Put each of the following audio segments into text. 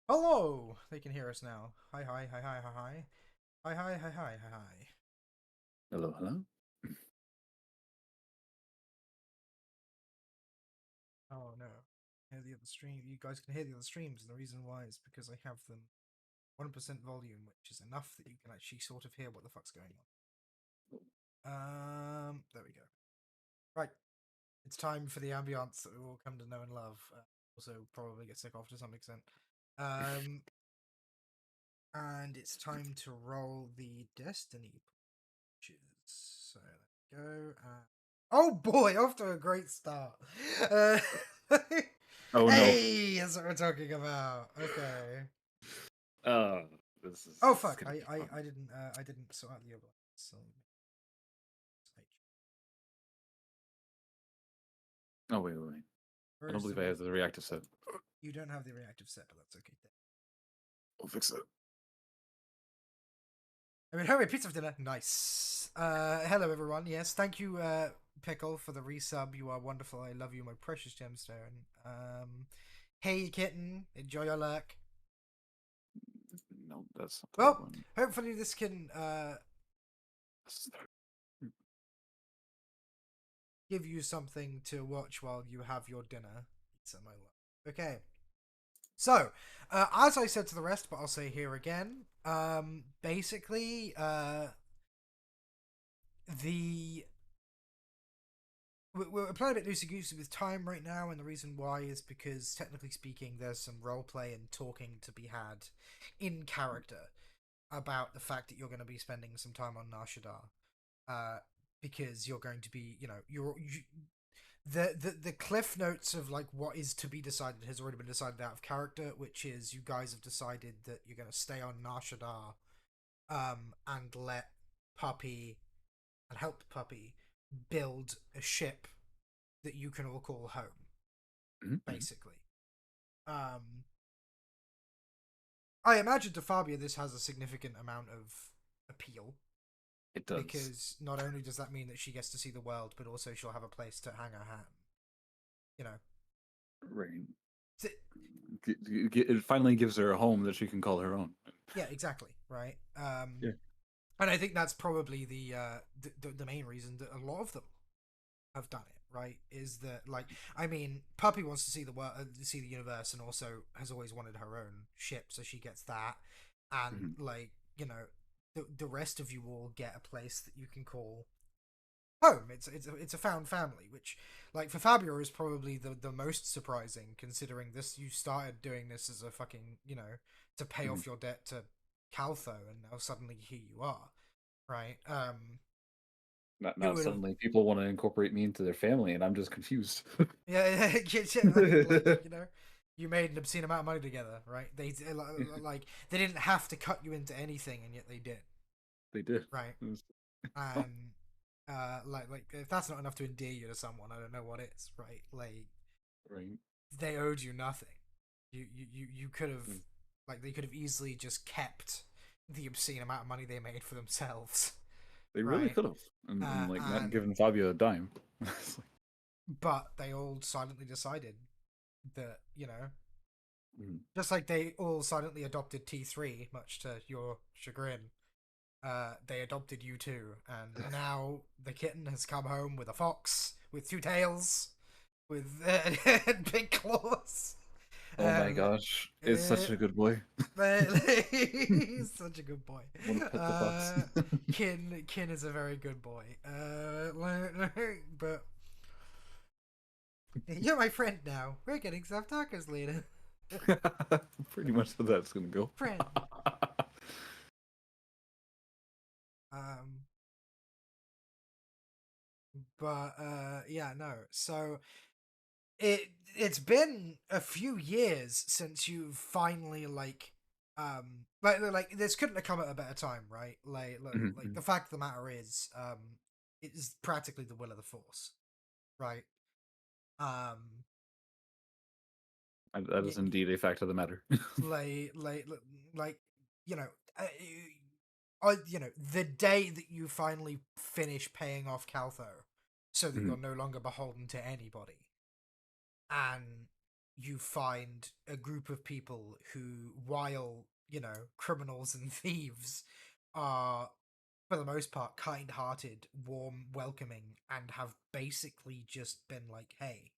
Hello! They can hear us now. Hi, hi, hi, hi, hi, hi. Hi, hi, hi, hi, hi, hi. Hello, hello. Oh no. Hear the other stream. You guys can hear the other streams, and the reason why is because I have them 1% volume, which is enough that you can actually sort of hear what the fuck's going on. There we go. Right. It's time for the ambiance that we all come to know and love. Also, probably get sick of to some extent. Um, and it's time to roll the Destiny punches. So there we go. Oh boy, off to a great start. Uh, Oh no. hey, that's what we're talking about. Okay. Uh, this Oh is fuck, gonna be fun. I didn't sort out the other one. So Oh wait. I don't first believe of I all, have the reactive set. you don't have the reactive set, but that's okay. We'll fix it. I mean, hurry, pizza for dinner. Nice. Hello everyone. Yes, thank you, Pickle, for the resub. You are wonderful. I love you, my precious gemstone. Hey kitten, enjoy your lurk. No, that's not the right Well, one. hopefully this can This is give you something to watch while you have your dinner. Pizza, my love. Okay. So, as I said to the rest, but I'll say here again, basically, the we're playing a bit loosey goosey with time right now, and the reason why is because, technically speaking, there's some role play and talking to be had in character about the fact that you're going to be spending some time on Nar Shaddaa. Because you're going to be, the cliff notes of like what is to be decided has already been decided out of character, which is you guys have decided that you're going to stay on Nar Shaddaa, and let Puppy and help Puppy build a ship that you can all call home, Mhm. basically. Um, I imagine to Fabia this has a significant amount of appeal It does. because not only does that mean that she gets to see the world, but also she'll have a place to hang her hat. You know, Right. Th- It finally gives her a home that she can call her own. yeah, exactly, right. Yeah. And I think that's probably the main reason that a lot of them have done it. Right, is that like I mean, Puppy wants to see the world, see the universe, and also has always wanted her own ship, so she gets that, and Mhm. like the rest of you all get a place that you can call home. It's a found family, which like for Fabio is probably the most surprising, considering this you started doing this as a fucking to pay Mhm. off your debt to Caltho, and now suddenly here you are, right? Not It now would have suddenly people want to incorporate me into their family, and I'm just confused. yeah, like you made an obscene amount of money together, right? They like they didn't have to cut you into anything, and yet they did, They did. right? And like if that's not enough to endear you to someone, I don't know what is, right? Like Right. they owed you nothing. You could have like they could have easily just kept the obscene amount of money they made for themselves, They really right? could have, and like not And given Fabio a dime. It's like, but they all silently decided that mm, just like they all silently adopted T3, much to your chagrin. They adopted you too, and now the kitten has come home with a fox with two tails, with big claws. oh my Um, gosh, it's uh, such a good boy. but he's such a good boy. Want to pet the fox? Kin is a very good boy. But you're my friend now. We're getting some tacos later. Pretty much how that's gonna go. Friend. Um, but yeah, no. So it's been a few years since you've finally like this couldn't have come at a better time, right? Like Mhm. the fact of the matter is it is practically the will of the force, right? um That y- is indeed a fact of the matter. like like like you know uh, the day that you finally finish paying off Caltho so that you're Mhm. no longer beholden to anybody, and you find a group of people who, while, criminals and thieves, are, for the most part, kind hearted, warm, welcoming, and have basically just been like, hey,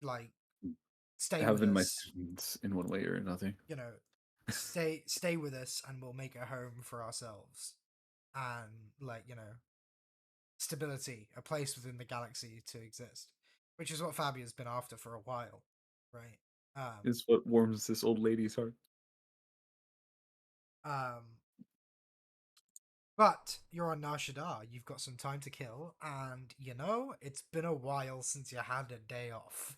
like, stay Have with been my us, students in one way or another. you know, stay with us, and we'll make a home for ourselves. And, like, stability, a place within the galaxy to exist, which is what Fabia's been after for a while, right? Um, Is what warms this old lady's heart. um, but you're on Nar Shaddaa, you've got some time to kill, and it's been a while since you had a day off.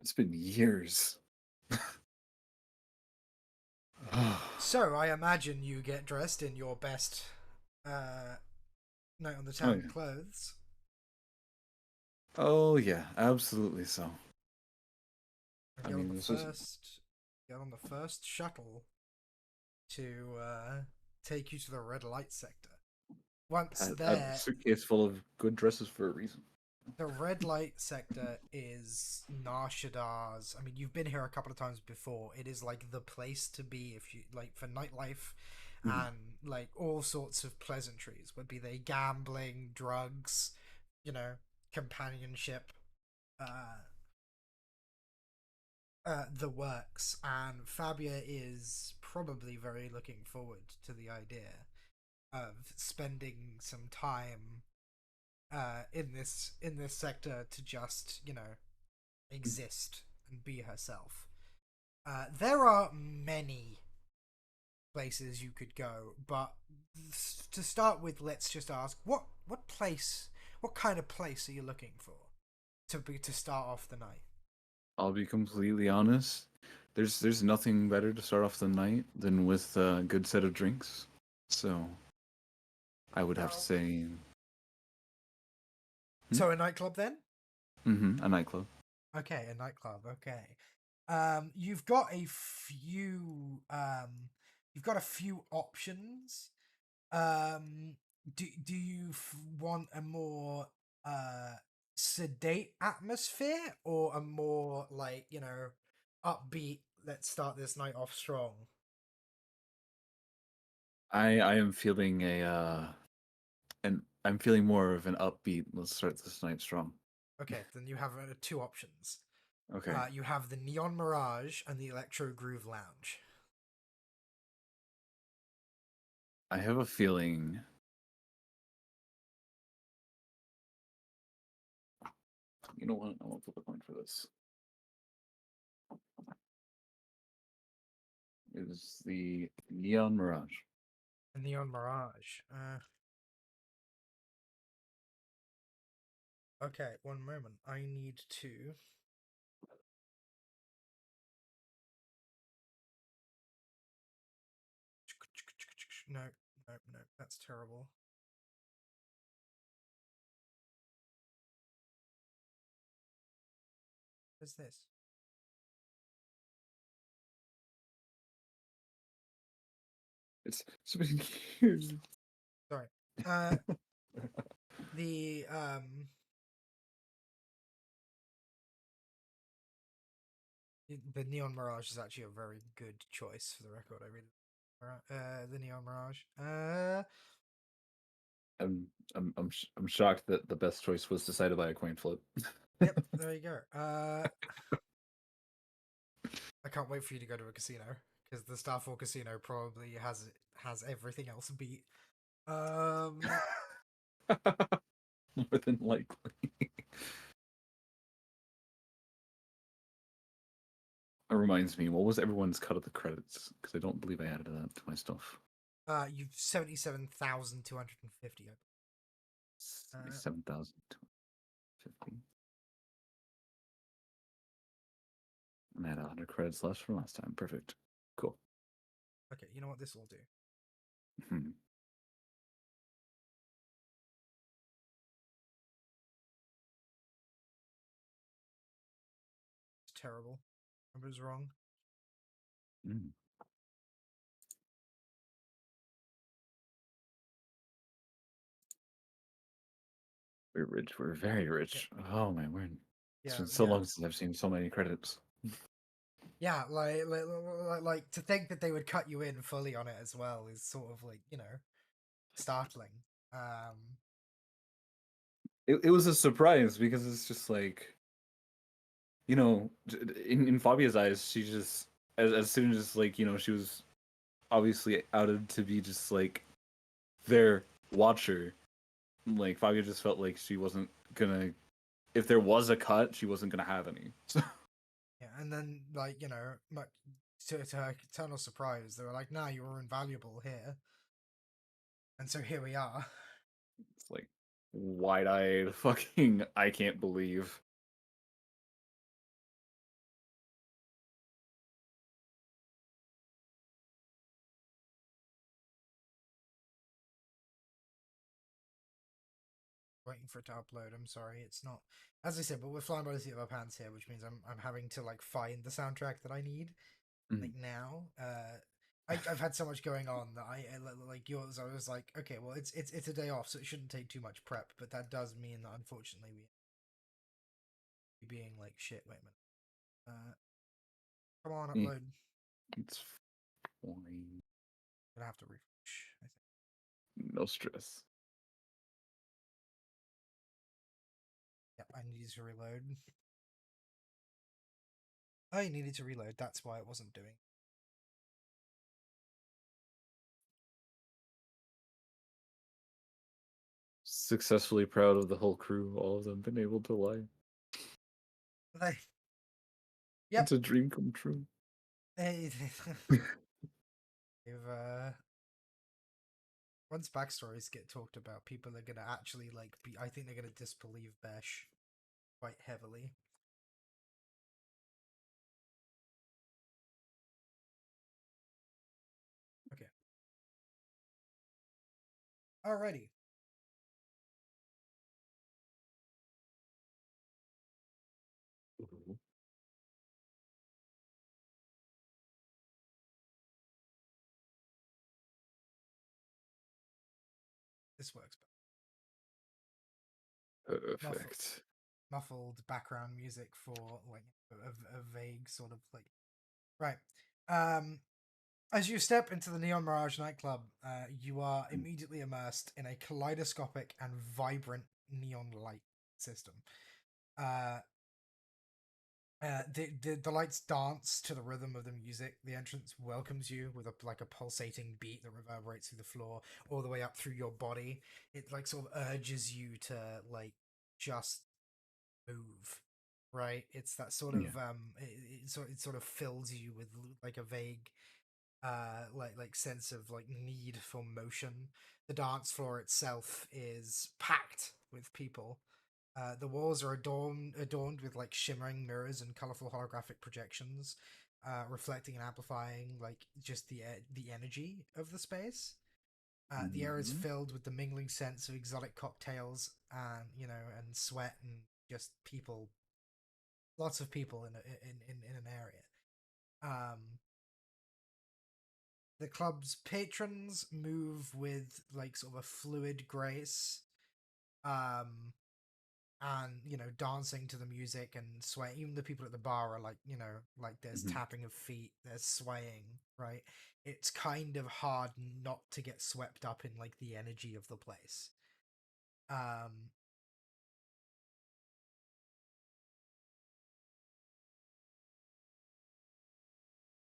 It's been years. So I imagine you get dressed in your best uh, night on the Oh town yeah. clothes Oh yeah, absolutely so. and I mean, this is get on the first shuttle to take you to the red light sector. Once I have a there, suitcase full of good dresses for a reason. the red light sector is Nar Shaddaa's. I mean, you've been here a couple of times before. It is like the place to be if you like for nightlife Mhm. and like all sorts of pleasantries. Would be they gambling, drugs, you know, companionship, uh, the works. And Fabia is probably very looking forward to the idea of spending some time in this sector to just exist and be herself. There are many places you could go, but to start with, let's just ask what kind of place are you looking for to start off the night? I'll be completely honest. There's nothing better to start off the night than with a good set of drinks. So I would have to Oh, say, so a nightclub then? a nightclub. Okay, a nightclub. Okay. You've got a few. You've got a few options. Um, do you want a more uh sedate atmosphere or a more like upbeat? Let's start this night off strong. I am feeling and I'm feeling more of an upbeat. Let's start this night strong. Okay, then you have two options. Okay. You have the Neon Mirage and the Electro Groove Lounge. I have a feeling. You know what? I won't flip a coin for this. It is the Neon Mirage. The Neon Mirage. Okay, one moment. I need to. No, no, no. That's terrible. What's this? It's been years. Sorry. Uh, the Neon Mirage is actually a very good choice for the record. I really the Neon Mirage. I'm shocked that the best choice was decided by a coin flip. Yep, there you go. I can't wait for you to go to a casino because the Starfall Casino probably has everything else beat. Um, More than likely. It reminds me, what was everyone's cut of the credits? Because I don't believe I added that to my stuff. you've 77,250. 7,250. And I had 100 credits left from last time. Perfect. Cool. Okay, you know what this will do? Hmm. It's terrible. Numbers wrong. Mm. We're rich. We're very Yep. rich. Oh my word. It's Yeah, been so yeah, long since I've seen so many credits. yeah. Like to think that they would cut you in fully on it as well is sort of like startling. Um, It was a surprise because it's just like, in Fabia's eyes, she just as soon as like she was obviously outed to be just like their watcher. Like Fabia just felt like she wasn't gonna. If there was a cut, she wasn't gonna have any. So yeah, and then like to her eternal surprise, they were like, "Nah, you were invaluable here," and so here we are. it's like wide-eyed, fucking. I can't believe. Waiting for it to upload. I'm sorry, it's not. As I said, but we're flying by the seat of our pants here, which means I'm having to like find the soundtrack that I need Mm. like now. I've had so much going on that like yours. I was like, okay, well, it's a day off, so it shouldn't take too much prep. But that does mean that unfortunately we being like shit. Wait a minute. Come on, Eh, upload. it's fine. Gonna have to refresh. I think. No stress. Yep, I needed to reload. I needed to reload. That's why it wasn't doing. Successfully proud of the whole crew. All of them been able to lie. They, It's yep. a dream come true. They, they've once backstories get talked about, people are gonna actually like be. I think they're gonna disbelieve Besh quite heavily. Okay. Alrighty. Mhm. This works. Muffled, Perfect. muffled background music for like a vague sort of like right. Um, as you step into the Neon Mirage nightclub, you are immediately immersed in a kaleidoscopic and vibrant neon light system. Uh, the lights dance to the rhythm of the music. The entrance welcomes you with a pulsating beat that reverberates through the floor all the way up through your body. It like sort of urges you to like just move, right? It's that sort Yeah. of it sort of fills you with like a vague like sense of like need for motion. The dance floor itself is packed with people. The walls are adorned with like shimmering mirrors and colorful holographic projections, reflecting and amplifying like just the energy of the space. The air is Mhm. filled with the mingling scents of exotic cocktails and and sweat and just people, lots of people in an area. Um, the club's patrons move with like sort of a fluid grace, um, and dancing to the music and swaying. Even the people at the bar are like like there's Mhm. tapping of feet, there's swaying, right? It's kind of hard not to get swept up in like the energy of the place. Um,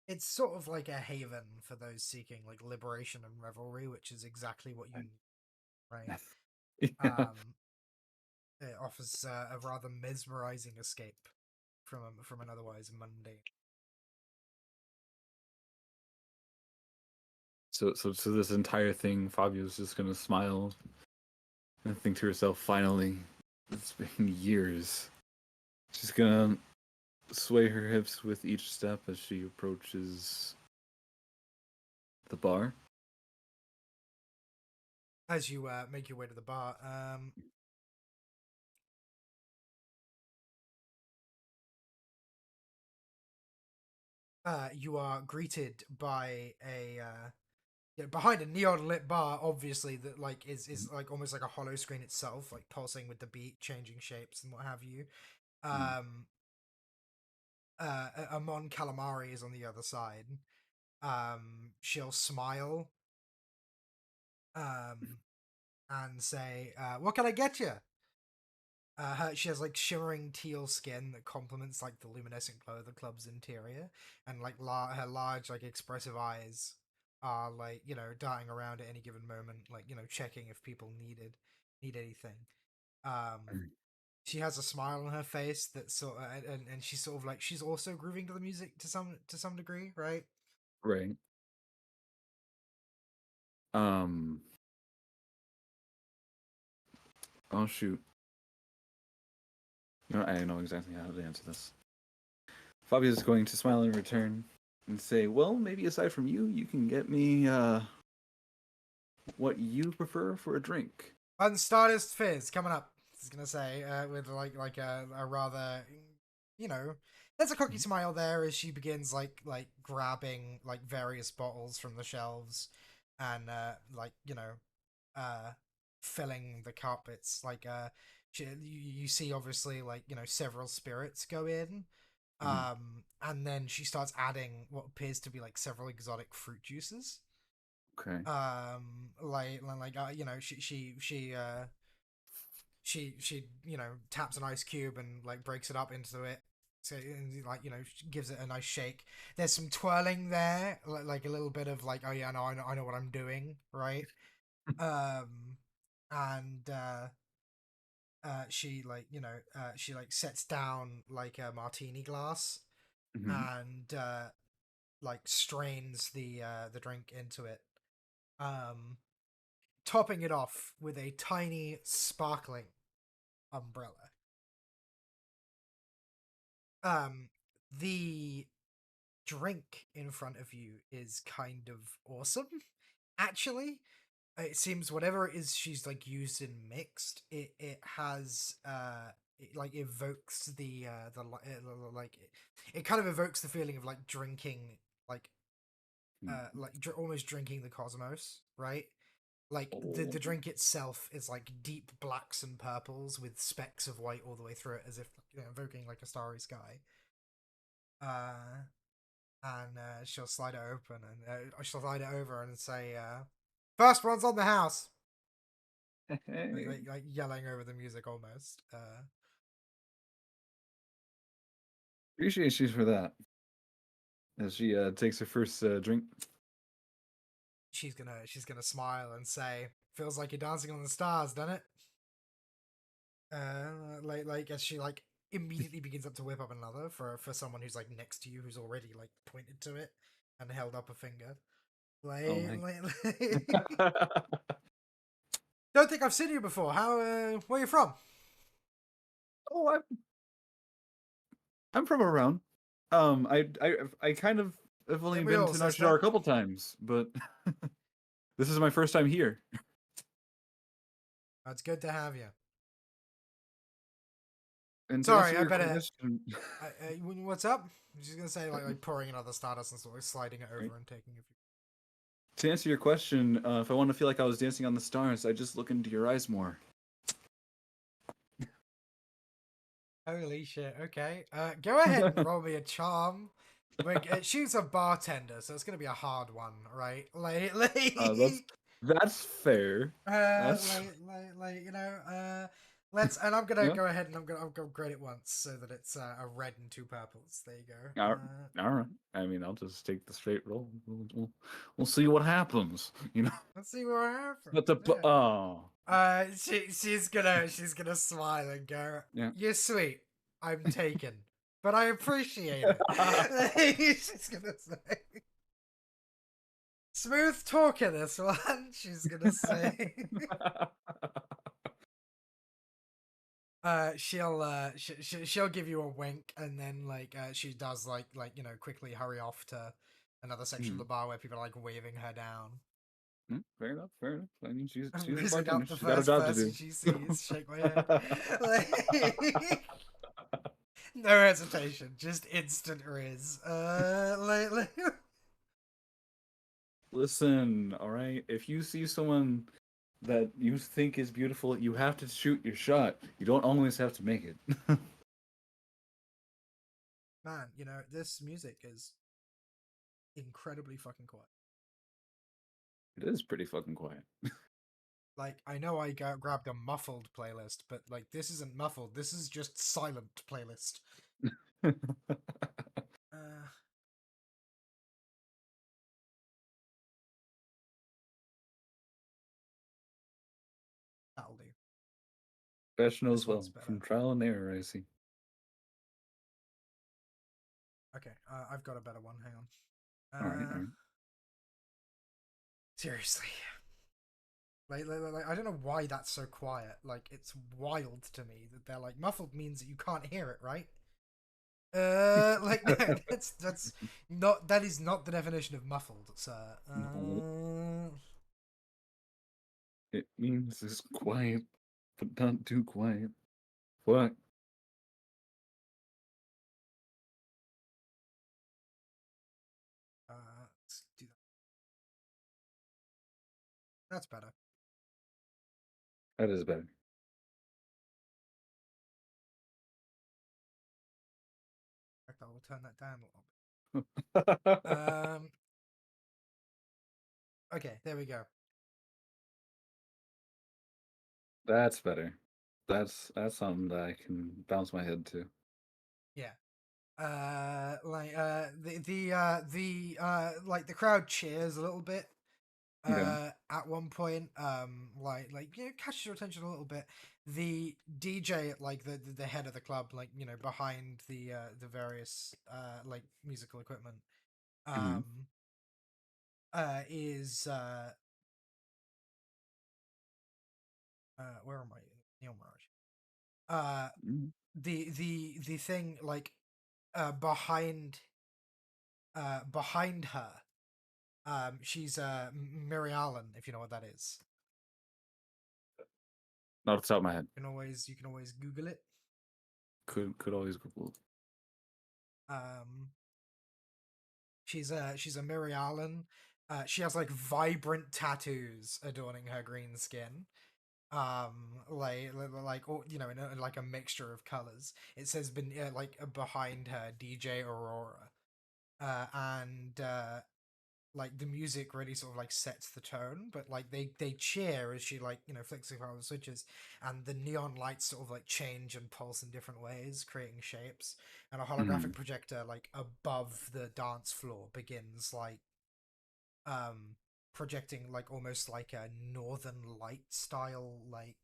it's sort of like a haven for those seeking like liberation and revelry, which is exactly what you need, right? Yeah. Um, it offers a rather mesmerizing escape from an otherwise mundane. So this entire thing, Fabio's just gonna smile and think to herself, finally, it's been years. She's gonna sway her hips with each step as she approaches the bar. As you make your way to the bar, you are greeted by a behind a neon lit bar, obviously that like is like almost like a hollow screen itself, like pulsing with the beat, changing shapes and what have you. Mm. Um, Amon Calamari is on the other side. She'll smile um, and say, "What can I get you?" She has like shimmering teal skin that complements like the luminescent glow of the club's interior, and like her large, like expressive eyes are like darting around at any given moment, like checking if people need anything. Um, she has a smile on her face that's sort of, and she's sort of like she's also grooving to the music to some degree, right? Right. Um. Oh shoot. No, I know exactly how to answer this. Fabio is going to smile in return and say, "Well, maybe aside from you, you can get me what you prefer for a drink." Unstartest Fizz coming up. I was gonna say with like a rather there's a cocky smile there as she begins like grabbing like various bottles from the shelves and like uh filling the cup. It's like you see obviously like several spirits go in. Mhm. And then she starts adding what appears to be like several exotic fruit juices. Okay. She taps an ice cube and like breaks it up into it, so and, like gives it a nice shake. There's some twirling there, like a little bit of like, oh yeah, no, I know what I'm doing, right? um and she like she like sets down like a martini glass Hmm. and like strains the drink into it, um topping it off with a tiny sparkling umbrella. Um, the drink in front of you is kind of awesome. Actually, it seems whatever it is she's like used and mixed, it has it like evokes like it kind of evokes the feeling of like drinking like almost drinking the cosmos, right? Like the Oh. drink itself is like deep blacks and purples with specks of white all the way through it, as if evoking like a starry sky. Uh, and she'll slide it open and she'll slide it over and say, "First one's on the house," Hey. like yelling over the music almost. Appreciate you for that. As she takes her first drink. She's gonna smile and say, "Feels like you're dancing on the stars, doesn't it?" Like as she like immediately begins up to whip up another for someone who's like next to you, who's already like pointed to it and held up a finger. Oh Like, my. don't think I've seen you before. How? Where you from? Oh, I'm from around. I kind of have only Ain't we been all, to Nashidar sister? a couple times, but this is my first time here. It's good to have you. And to Sorry, answer I your better. question, What's up? I'm just gonna say like pouring another Stardust and sort of sliding it right? over and taking a few. To answer your question, if I want to feel like I was dancing on the stars, I just look into your eyes more. Holy shit! Okay, go ahead and roll me a charm. She's a bartender, so it's gonna be a hard one, right? That's that's fair. That's let's. And I'm gonna yeah. go ahead and I'm gonna grade it once so that it's a red and two purples. There you go. All all right. I mean, I'll just take the straight roll. We'll see what happens. You know. Let's see what happens. But the Yeah. oh She's gonna smile and go, yeah. "You're sweet. I'm taken, but I appreciate it." She's gonna say, "Smooth talker, this one." She's gonna say, she'll give you a wink, and then like she does like quickly hurry off to another section of Hmm. the bar where people are like waving her down." Fair enough. Fair enough. I mean, I'm she's a whizzing bartender. up the She's got a first job to person do. she sees. Shake my head. Like, no hesitation, just instant riz. Listen, all right. If you see someone that you think is beautiful, you have to shoot your shot. You don't always have to make it. man, this music is incredibly fucking quiet. It is pretty fucking quiet. Like, I know I grabbed a muffled playlist, but like this isn't muffled. This is just silent playlist. Uh, that'll do. Professional This as one's well. better. From trial and error, I see. Okay, I've got a better one. Hang on. All right, all right. Seriously. Like, I don't know why that's so quiet. Like, it's wild to me that they're like muffled means that you can't hear it, right? Like no, that's not that is not the definition of muffled, sir. No, it means it's quiet, but not too quiet. What? Let's do that. That's better. That is better. In fact, I will turn that down a little bit. Okay, there we go. That's better. That's something that I can bounce my head to. Yeah. Like the crowd cheers a little bit Okay. at one point, catches your attention a little bit. The DJ at like the head of the club, like behind the various like musical equipment, Mm-hmm. um is where am I? Neil Mirage. uh Mm-hmm. the thing like behind her, she's Mary Allen, if you know what that is. Not off the top of my head. You can always Google it. Could always Google. um she's a Mary Allen. She has like vibrant tattoos adorning her green skin, like or in like a mixture of colors. It says been like behind her DJ Aurora, and like the music really sort of like sets the tone, but like they cheer as she like flicks a couple of switches, and the neon lights sort of like change and pulse in different ways, creating shapes, and a holographic Mm-hmm. projector like above the dance floor begins like um projecting like almost like a northern light style like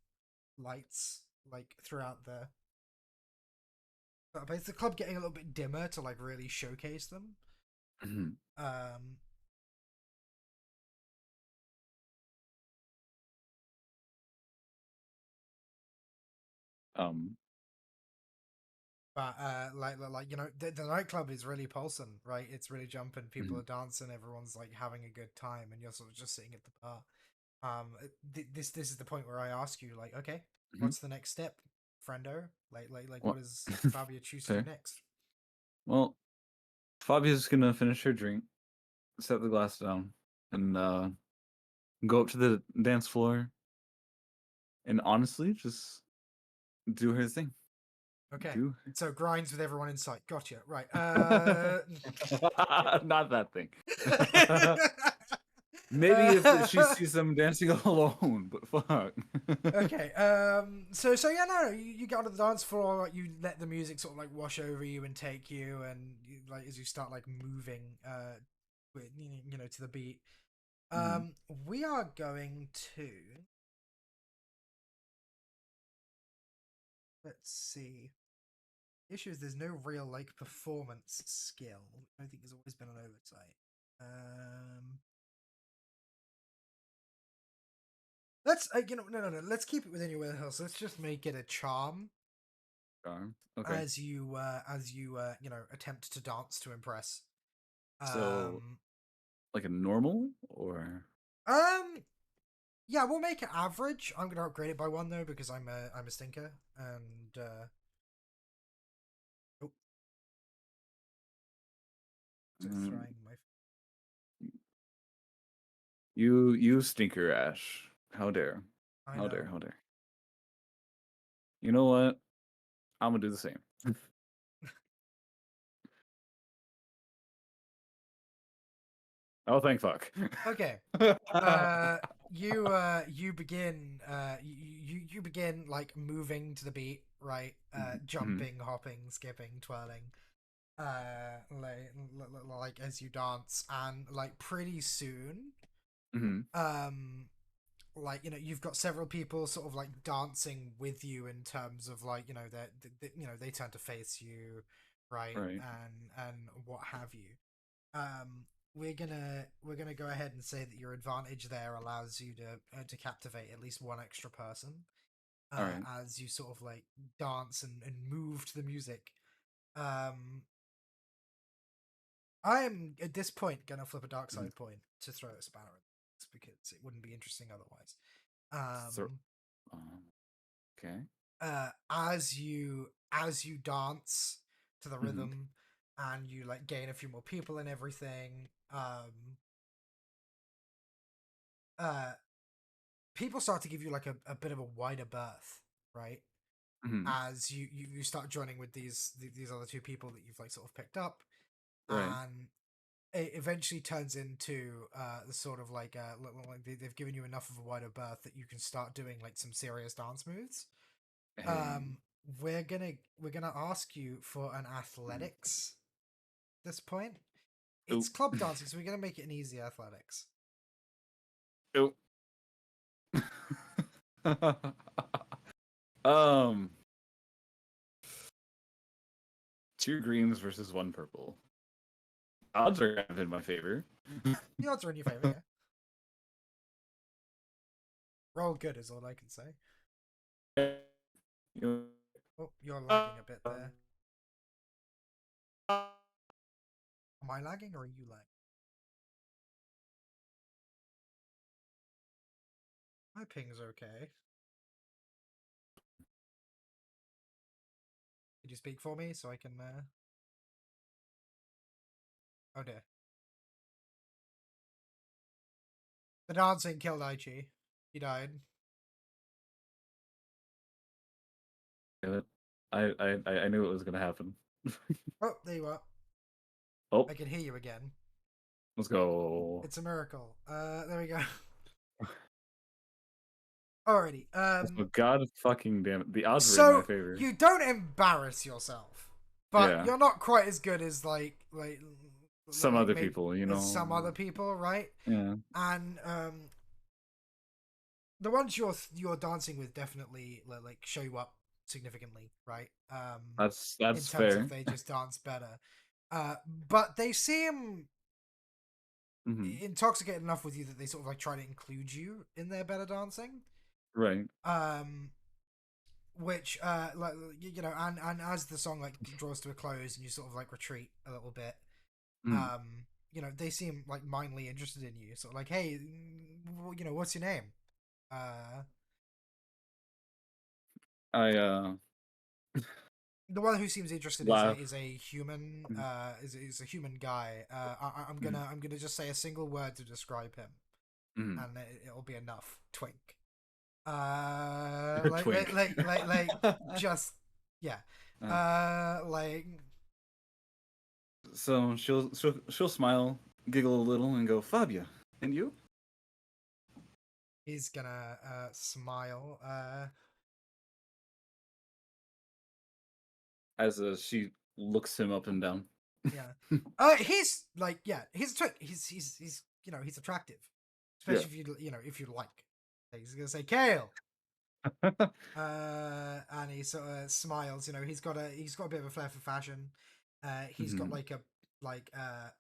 lights like throughout but it's the club getting a little bit dimmer to like really showcase them. Mm-hmm. um Um. But the nightclub is really pulsing, right? It's really jumping. People Mhm. are dancing. Everyone's like having a good time, and you're sort of just sitting at the bar. This is the point where I ask you, like, okay, Mhm. what's the next step, friendo? What Well, does Fabia choose to do fair. next? Well, Fabia's gonna finish her drink, set the glass down, and go up to the dance floor, and honestly, just do her thing. Okay, Do so grinds with everyone in sight. Gotcha. Right. not that thing. Maybe if she sees them dancing alone, but fuck. Okay. So yeah, no. You get onto the dance floor. You let the music sort of like wash over you and take you, and like as you start like moving, with to the beat. Mhm. We are going to let's see. The issue is there's no real like performance skill. I think there's always been an oversight. Um, let's no. Let's keep it within your wheelhouse. Let's just make it a charm Charm. Okay. as you attempt to dance to impress. So, Um, like a normal or um, yeah, we'll make it average. I'm gonna upgrade it by one though because I'm a stinker and oh, just mm, throwing my you stinker Ash. How dare. I How dare, know. how dare. You know what? I'm gonna do the same. Oh, thank fuck. Okay. You begin you begin like moving to the beat, right? Mhm, Jumping, hopping, skipping, twirling. Like as you dance, and like pretty soon, mhm, um like you've got several people sort of like dancing with you in terms of like they turn to face you, right, right. and what have you. um we're gonna go ahead and say that your advantage there allows you to captivate at least one extra person All right. as you sort of like dance and move to the music. um I am at this point gonna flip a dark Mhm. side point to throw a spanner in this because it wouldn't be interesting otherwise. So, um okay. as you dance to the Mhm, rhythm and you like gain a few more people and everything, uh people start to give you like a bit of a wider berth, right, mhm, as you start joining with these other two people that you've like sort of picked up. right. And it eventually turns into the sort of like they've given you enough of a wider berth that you can start doing like some serious dance moves. Hey. um we're gonna ask you for an Mhm. athletics this point. Oh, It's club dancing, so we're gonna make it an easy athletics. oh. um, two greens versus one purple. Odds are kind of in my favor. The odds are in your favor, yeah. Roll good is all I can say. You Oh, you're know, lagging a bit there. Am I lagging or are you lagging? My ping's okay. Could you speak for me so I can oh dear. The dancing killed Aichi. He died. I knew it was gonna happen. Oh, there you are. Oh, I can hear you again. let's go. It's a miracle. There we go. Alrighty. Oh, God fucking damn it. The odds were in my So favor. you don't embarrass yourself, but Yeah. you're not quite as good as Some other maybe people, you as some know. other people, right? Yeah. And the ones you're dancing with definitely like show you up significantly, right? In That's terms of fair. they just dance better. But they seem Hmm. intoxicated enough with you that they sort of like try to include you in their better dancing. Right. Um, which like and as the song like draws to a close and you sort of like retreat a little bit, Mm. they seem like mindly interested in you. So like, hey, what's your name? Uh, I the one who seems interested is a laugh. is a human Mhm. is a human guy. I'm Mhm. gonna just say a single word to describe him, Mhm. and it'll be enough. Twink. Twink. Just yeah. Uh, Like so she'll smile, giggle a little, and go, Fabia, and you? he's gonna smile. As she looks him up and down. Yeah. He's like yeah. He's a twink. He's he's attractive, Yeah. especially if if you like. He's gonna say Kale. And he sort of smiles. He's got a bit of a flair for fashion. He's got Hmm. like uh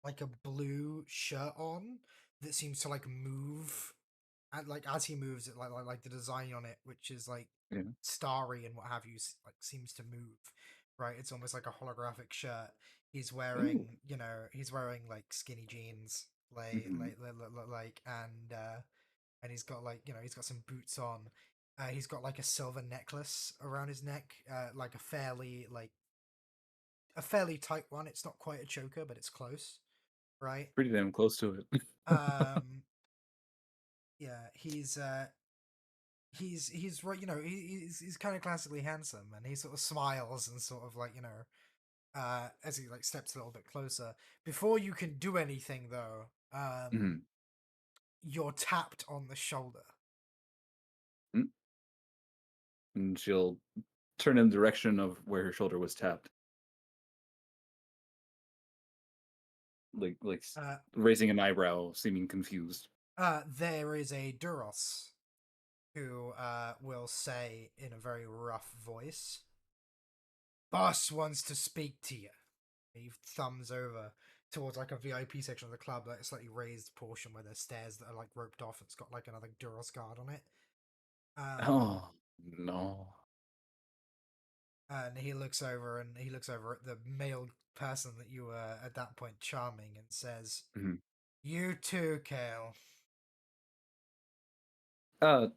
like a blue shirt on that seems to like move, and like as he moves it like the design on it, which is like Yeah. starry and what have you, like seems to move, right? It's almost like a holographic shirt. He's Ooh. wearing he's wearing like skinny jeans, Hmm. and he's got he's got some boots on. He's got like a silver necklace around his neck, like a fairly tight one. It's not quite a choker, but it's close, right? Pretty damn close to it. Um, yeah, he's right. He's kind of classically handsome, and he sort of smiles and sort of like as he like steps a little bit closer. Before you can do anything, though, Mm-hmm. you're tapped on the shoulder. And she'll turn in the direction of where her shoulder was tapped, Uh, raising an eyebrow, seeming confused. there is a Duros who will say in a very rough voice, "Boss wants to speak to you." He thumbs over towards like a VIP section of the club, like a slightly raised portion where there's stairs that are like roped off. It's got like another Duros guard on it. Oh no. And he looks over at the male person that you were at that point charming and says, Mm-hmm. "You too, Kale." Uh,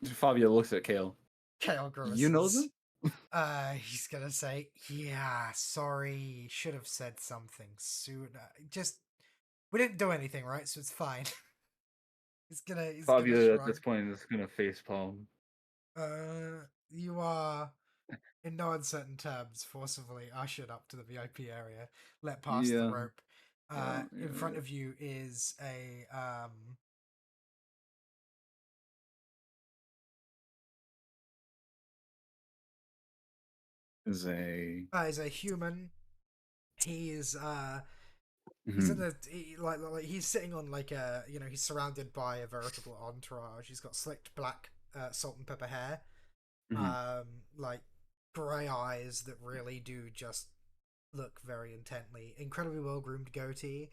Fabia looks at Kale. Kale You know grimaces. them? He's gonna say, "Yeah, sorry, should have said something sooner. Just we didn't do anything, right? So it's fine." He's gonna Fabia at shrug. this point is gonna facepalm. You are, in no uncertain terms, forcibly ushered up to the VIP area, let past the Yeah. rope. Yeah. In Yeah. front of you is is a human. He's he's in Mhm, like he's sitting on like a he's surrounded by a veritable entourage. He's got slicked black salt and pepper hair, mhm. like grey eyes that really do just look very intently, incredibly well groomed goatee.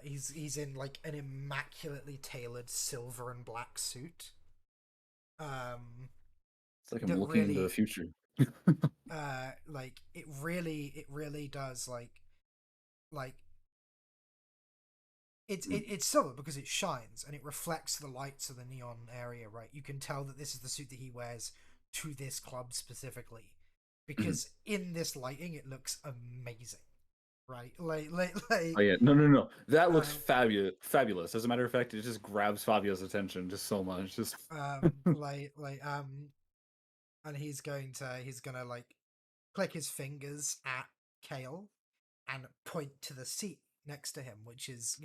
He's in like an immaculately tailored silver and black suit. Um, It's like I'm that looking into the really future. like it really does like it's silver because it shines and it reflects the lights of the neon area, right? You can tell that this is the suit that he wears to this club specifically Mhm. because in this lighting it looks amazing, right? Oh yeah, no, no, no. That looks um fabulous. As a matter of fact, it just grabs Fabio's attention just so much. Just um like like and he's gonna like click his fingers at Kale and point to the seat next to him, which is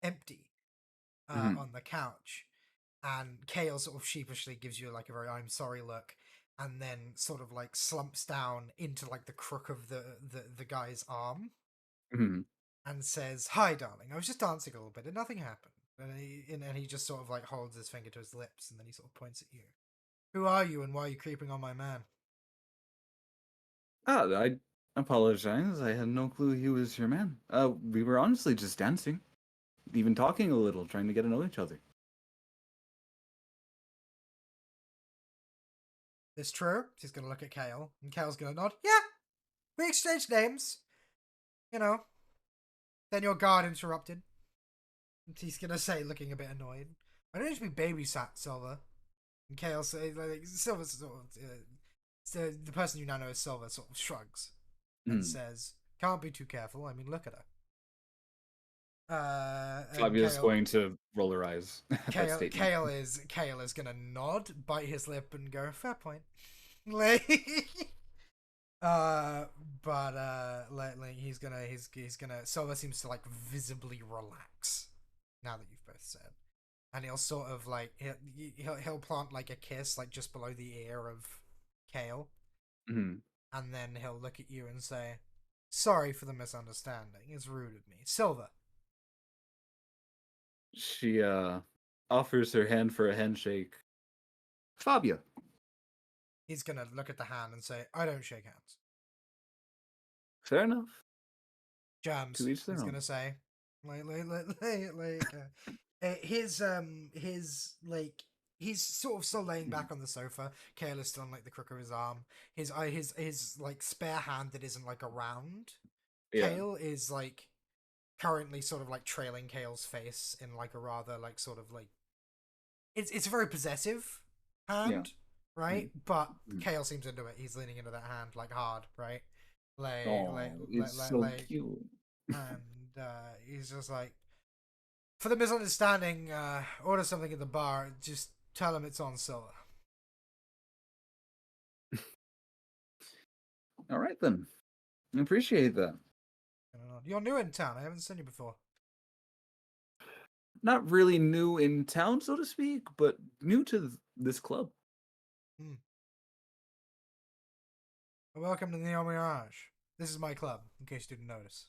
empty Mhm, on the couch. And Kale sort of sheepishly gives you like a very "I'm sorry" look, and then sort of like slumps down into like the crook of the guy's arm mhm. and says, "Hi, darling. I was just dancing a little bit and nothing happened." And he just sort of like holds his finger to his lips and then he sort of points at you. "Who are you and why are you creeping on my man?" I apologize. I had no clue he was your man. We were honestly just dancing, even talking a little, trying to get to know each other. "This true?" She's gonna look at Kale and Kale's gonna nod. "Yeah, we exchanged names. You know." Then your guard interrupted. He's gonna say, looking a bit annoyed, "I don't need to be babysat, Silver." And Kale says, like, Silver sort of, so the person you now know as Silver sort of shrugs and Mhm. says, "Can't be too careful. I mean, look at her." And Fabia's going to roll her eyes at that statement. Kale is gonna nod, bite his lip, and go, "Fair point." Like, uh, but like he's gonna. Silver seems to like visibly relax now that you've both said. And he'll sort of like he'll plant like a kiss like just below the ear of Kale, Mhm. and then he'll look at you and say, "Sorry for the misunderstanding. It's rude of me, Silver." She offers her hand for a handshake. Fabia. He's gonna look at the hand and say, "I don't shake hands." Fair enough. To Jams. each their He's own. gonna say, his like. He's sort of still laying Mhm. back on the sofa. Kale is still on like the crook of his arm. His like spare hand that isn't like around Yeah. Kale is like currently sort of like trailing Kale's face in like a rather like sort of like it's a very possessive Yeah. hand, right? Mhm. But Mhm. Kale seems into it. He's leaning into that hand like hard, right? Like like Oh, like it's like, so like cute. and he's just like, "For the misunderstanding, order something at the bar. Just tell him it's on Silver." All right then. I appreciate that. You're new in town. I haven't seen you before. Not really new in town, so to speak, but new to this club. Hmm. Well, welcome to the Mirage. This is my club, in case you didn't notice.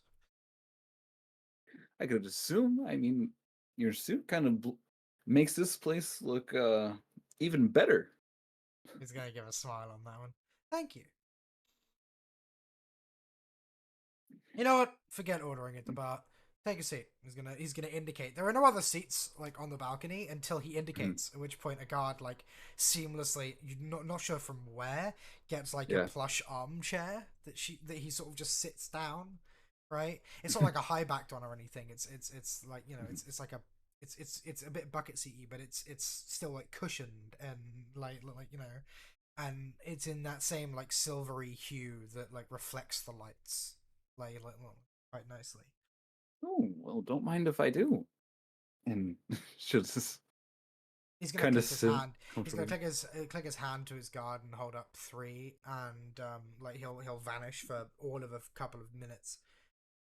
I could assume. I mean, your suit kind of makes this place look even better. He's gonna give a smile on that one. Thank you. You know what? Forget ordering at the bar. Take a seat. He's gonna indicate. There are no other seats like on the balcony until he Mhm. indicates. At which point a guard like seamlessly, you're not sure from where, gets like a Yeah. plush armchair that he sort of just sits down. Right? It's not like a high backed one or anything. It's like it's like a it's a bit bucket seaty, but it's still like cushioned and like and it's in that same like silvery hue that like reflects the lights well, quite nicely. Oh, well, don't mind if I do. And she'll just He's gonna kind of click his sit hand. He's gonna comfortably. click his hand to his guard and hold up three, and like he'll vanish for all of a couple of minutes,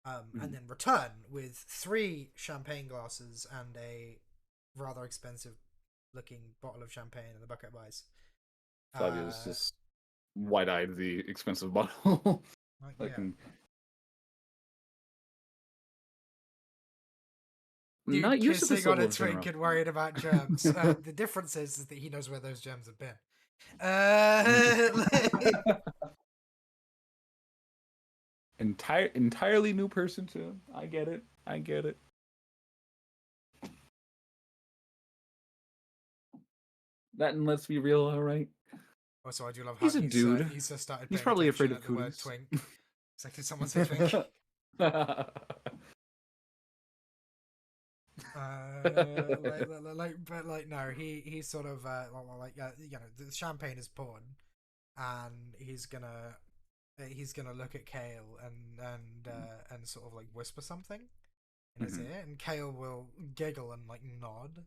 and Mhm. then return with three champagne glasses and a rather expensive looking bottle of champagne and a bucket of ice. Fabio's Uh, just wide-eyed the expensive bottle. like, yeah. Fucking Dude not used to kissing this on level a of twink generosity. and worried about germs. The difference is that he knows where those germs have been. Like, Entirely new person to him. I get it. I get it. That, and let's be real, all right. also, I do love how He's a dude. he's just started He's paying probably attention afraid of at the word cooties. twink. It's like, did someone say twink? But like, no, he's sort of the champagne is poured, and he's gonna look at Kale and sort of like whisper something in his Mhm. ear, and Kale will giggle and like nod,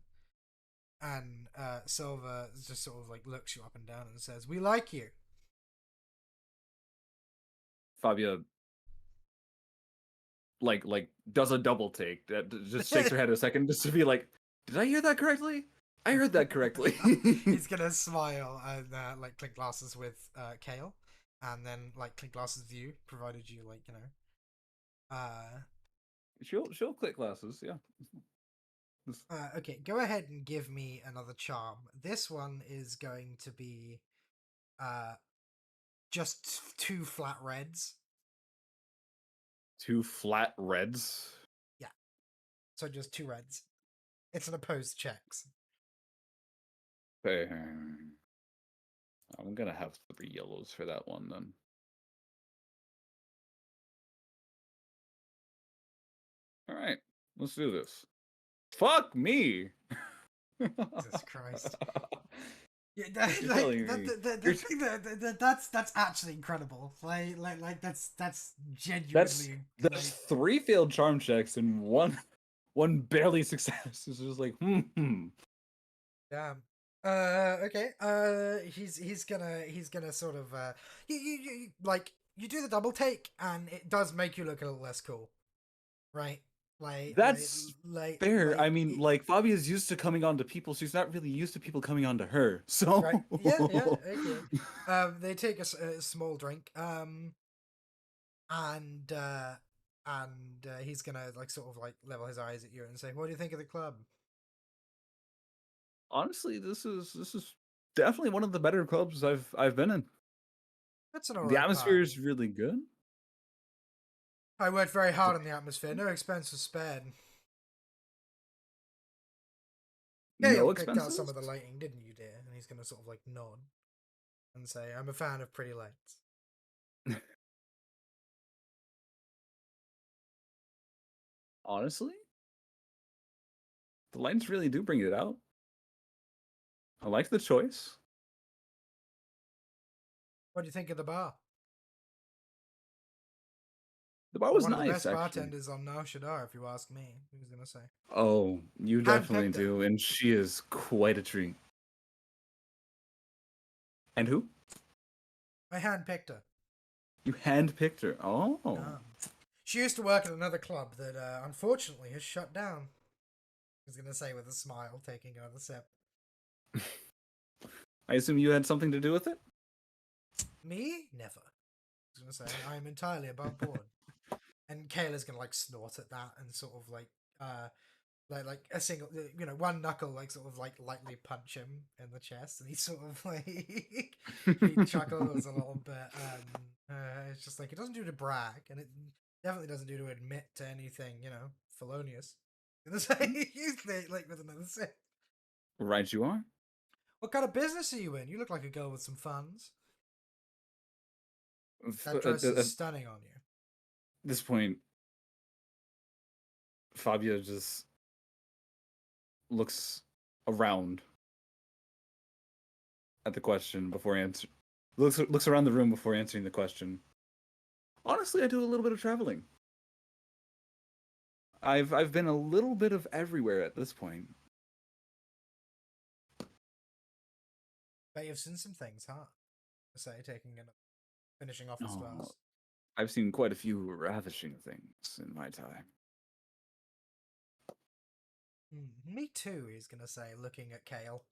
and Silver just sort of like looks you up and down and says, "We like you." Fabia like does a double take that just shakes her head a second just to be like, did I hear that correctly? I heard that correctly. He's gonna smile and like clink glasses with Kale, and then like clink glasses with you, provided you like Uh, she'll click glasses, yeah. okay, go ahead and give me another charm. This one is going to be uh just two flat reds. Two flat reds. Yeah, so just two reds. It's an opposed checks. Okay. I'm gonna have three yellows for that one then. All right, let's do this. Fuck me. Jesus Christ. Yeah, You're like telling me. the You're thing that's actually incredible. Like that's that's genuinely that's like three failed charm checks and one barely success. It's just like damn. Okay. He's gonna sort of you like you do the double take and it does make you look a little less cool, right? Like like That's like fair. like I mean, it, like Fabia's used to coming on to people, so she's not really used to people coming on to her. So right? Yeah. Okay. They take a small drink. And he's gonna like sort of like level his eyes at you and say, "What do you think of the club?" honestly, this is definitely one of the better clubs I've been in. That's an The alright atmosphere party. is really good. I worked very The, hard on the atmosphere. No expense was spared. no Gale picked out some expenses. of the lighting, didn't you, dear? And he's gonna sort of like nod and say, "I'm a fan of pretty lights." Honestly, the lights really do bring it out. I like the choice. What do you think of the bar? The bar Well, was one of the nice, best actually. bartenders on now Shaddaa, if you ask me. He was gonna say, Oh, you definitely handpicked her. do, and she is quite a treat. And who? I handpicked her. You handpicked her. Oh. She used to work at another club that unfortunately has shut down. I was gonna say with a smile, taking another sip. I assume you had something to do with it? Me? Never. I was gonna say I'm entirely above board. And Kayla's gonna like snort at that and sort of like a single, one knuckle like sort of like lightly punch him in the chest, and he sort of like he chuckles a little bit. It's just like it doesn't do to brag, and it definitely doesn't do to admit to anything, felonious. Gonna say you think like with another sip. Right, you are. What kind of business are you in? You look like a girl with some funds. That At, dress is at stunning on you. this point, Fabia just looks around at the question before answer. Looks around the room before answering the question. Honestly, I do a little bit of traveling. I've been a little bit of everywhere at this point. Bet you've seen some things, huh? Say finishing off his Oh, glass. I've seen quite a few ravishing things in my time. Me too, he's gonna say, looking at Kale,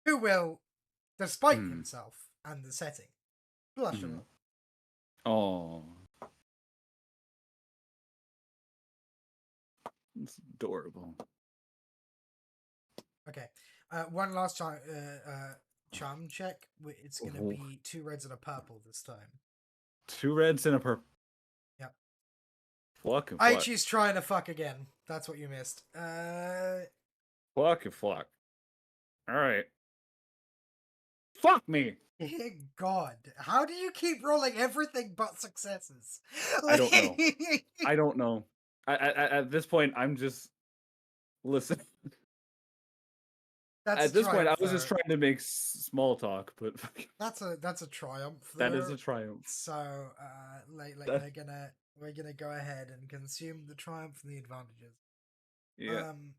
who will, despite Hmm. himself and the setting, blush a Hmm. little. Oh, it's adorable. Okay, one last charm check. It's gonna Oh, be 2 reds and a purple this time. 2 reds and a purple. Yep. Fuck and fuck. Aichi's trying to fuck again. That's what you missed. Fuck and fuck. All right. Fuck me. God, how do you keep rolling everything but successes? I don't know. I don't know. At this point, I'm just listen. That's At a this point, I triumph, was just though. trying to make small talk, but That's a triumph, that is though. a triumph. So, like That, we're gonna go ahead and consume the triumph and the advantages. yeah. Um,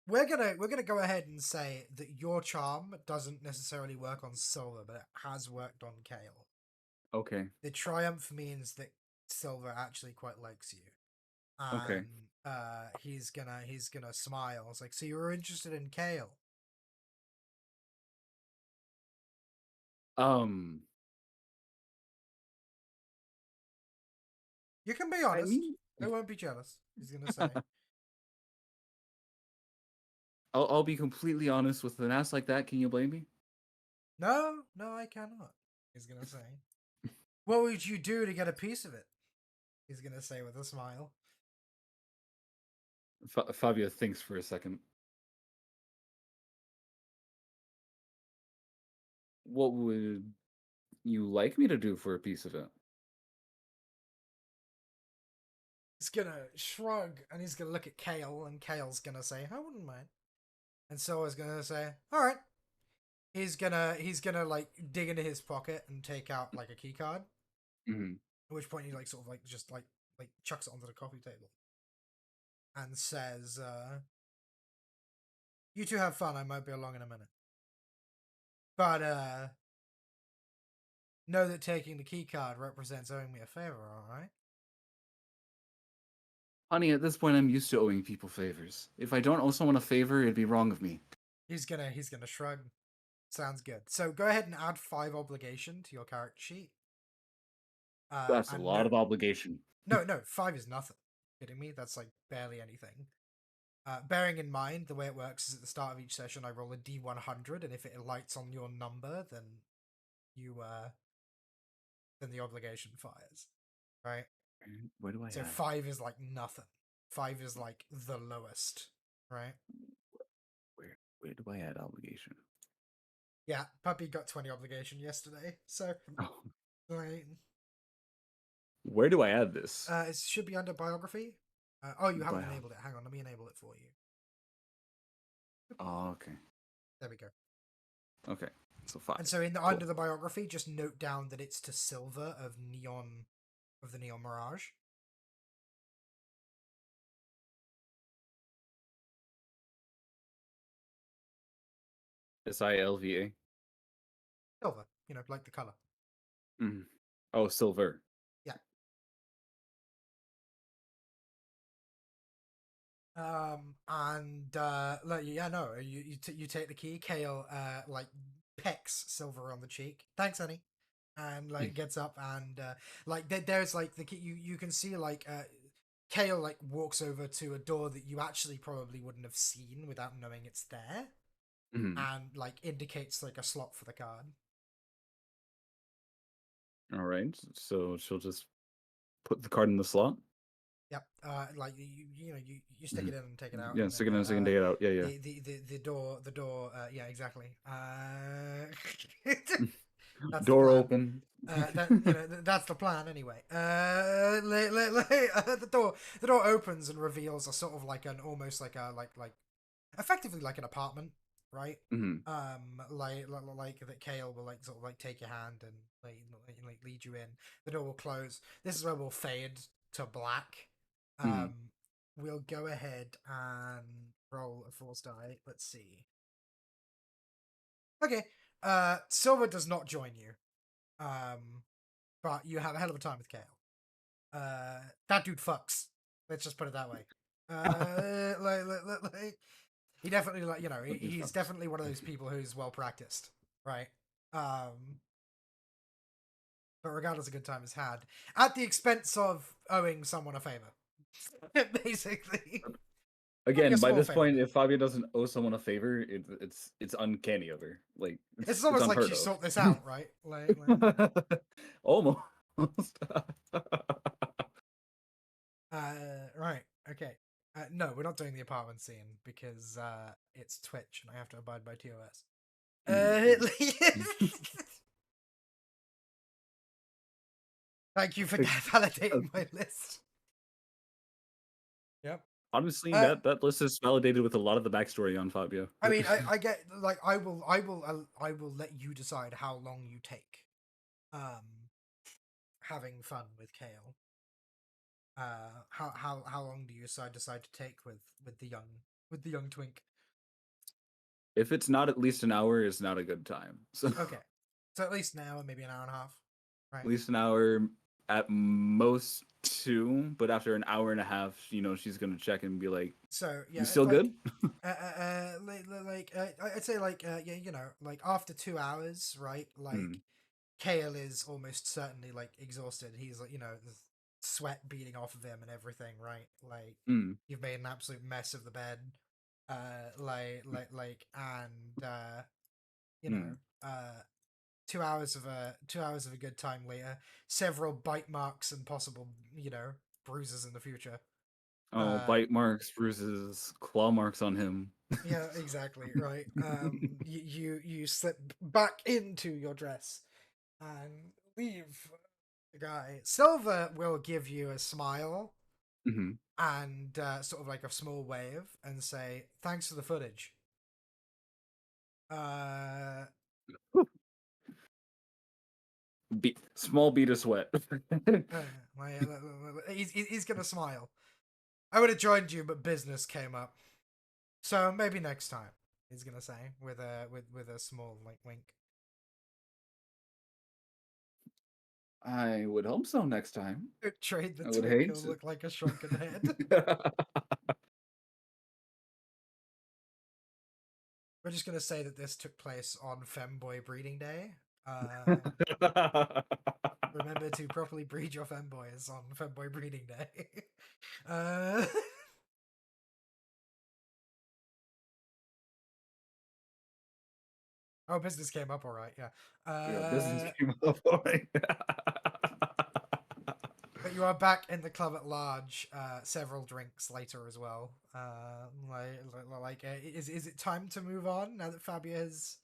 we're gonna go ahead and say that your charm doesn't necessarily work on Silver, but it has worked on Kale. Okay. The triumph means that Silver actually quite likes you, Okay. and he's gonna smile. It's like, so you were interested in Kale? Um. You can be I honest. mean, I won't be jealous. He's gonna say. I'll be completely honest with an ass like that. Can you blame me? No, no, I cannot. He's gonna say. What would you do to get a piece of it? He's gonna say with a smile. Fabio thinks for a second. What would you like me to do for a piece of it? He's gonna shrug and he's gonna look at Kale, and Kale's gonna say, "I wouldn't mind." And so is gonna say, "All right." He's gonna like dig into his pocket and take out like a key card. Mm-hmm. At which point he like sort of like just like chucks it onto the coffee table and says, "You two have fun. I might be along in a minute, but know that taking the key card represents owing me a favor. All right?" Honey, at this point, I'm used to owing people favors. If I don't owe someone a favor, it'd be wrong of me. He's gonna shrug. Sounds good. So go ahead and add 5 obligation to your character sheet. That's a And lot of obligation. no, 5 is nothing. Kidding me? That's like barely anything. Bearing in mind the way it works is at the start of each session I roll a D100, and if it lights on your number, then you then the obligation fires. Right? Where do I So add? 5 is like nothing. 5 is like the lowest. Right? Where do I add obligation? Yeah, Puppy got 20 obligation yesterday. So Oh, right. where do I add this? It should be under biography. Oh, you haven't Bio. enabled it. Hang on, let me enable it for you. Oh, okay. There we go. Okay. So 5. And so Cool. under the biography, just note down that it's to Silver of the Neon Mirage. SILVA. Silver, you know, like the color. Mm. Oh, silver. Yeah. And like, yeah, no, you take the key. Kale like pecks Silver on the cheek. Thanks, honey. And like gets up and like there's like the key. You can see like Kale like walks over to a door that you actually probably wouldn't have seen without knowing it's there, Mm. and like indicates like a slot for the card. All right. So she'll just put the card in the slot. Yep. Like you know you stick it Mhm. in and take it out, Yeah, and then second and second day it out. Yeah, yeah. the door. Yeah, exactly. That's the Door plan. open. That you know that's the plan anyway. The door opens and reveals a sort of like an almost like a like effectively like an apartment, right? Mhm. Like that Kale will like sort of like take your hand and like lead you in. The door will close. This is where we'll fade to black. Mhm. We'll go ahead and roll a force die. Let's see. Okay. Silver does not join you. Um, but you have a hell of a time with Kale. That dude fucks. Let's just put it that way. Like he definitely like What do he's fucks? definitely one of those people who's well practiced, right? Um, but regardless, a good time is had at the expense of owing someone a favor, basically. Only a Again, by small this favor point, though. if Fabia doesn't owe someone a favor, it's uncanny of her. Like It's it's almost like unheard she of. sought this out, right? Almost. Right. Okay. No, we're not doing the apartment scene because it's Twitch and I have to abide by TOS. Uh, Mhm. Thank you for Like, uh, validating my list. Yep. honestly, Uh, that list is validated with a lot of the backstory on Fabio. I mean, I get like I will let you decide how long you take, um, having fun with Kale. How long do you decide to take with the young twink? If it's not at least an hour, it's not a good time. So at Okay, so at least now, maybe an hour and a half, right? least an hour, at most two. But after an hour and a half, she's gonna check and be like, So "You yeah, still like good?" I'd say like yeah, like after 2 hours, right? Like Mm, Kale is almost certainly like exhausted. He's like the sweat beating off of him and everything, right? Like mm, you've made an absolute mess of the bed, and you mm. know, 2 hours of a good time later, several bite marks and possible bruises in the future. Oh, Uh, bite marks, bruises, claw marks on him. yeah, exactly, right. You slip back into your dress and leave the guy. Silver will give you a smile Mhm. and sort of like a small wave and say, "Thanks for the footage." Uh, Small bead of sweat. he's gonna smile. I would have joined you, but business came up, so maybe next time. He's gonna say with a small like wink. I would hope so next time. Trade the I would twinkle hate. look like a shrunken head. We're just gonna say that this took place on Femboy Breeding Day. Remember to properly breed your femboys on Femboy Breeding Day. uh, oh, business came up all right. Yeah. Yeah, business Uh, came up. Alright. but you are back in the club at large. Several drinks later as well. Is it time to move on now that Fabia has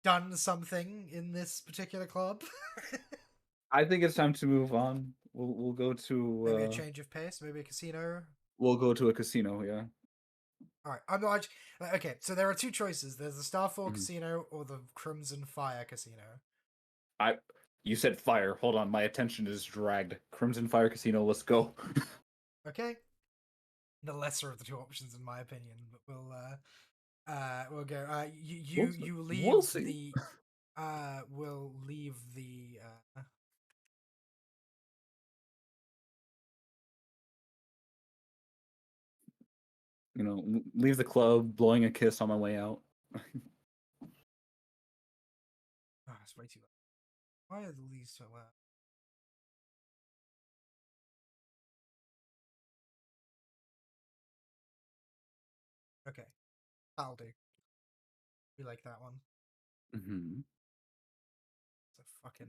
done something in this particular club? I think it's time to move on. We'll go Maybe a to change of pace. Maybe a casino. a casino. Yeah. All right, I'm not. Okay, so there are two choices. There's the Starfall Mhm. Casino or the Crimson Fire Casino. I. You said fire. Hold on, my attention is dragged. Crimson Fire Casino. Let's go. Okay, the lesser of the two options, in my opinion. But we'll go. You We'll you we'll leave see. the We'll leave the You know, leave the club, blowing a kiss on my way out. it's way too loud. Why are these so loud? Okay, that'll do. We like that one. Mm-hmm. It's a fucking.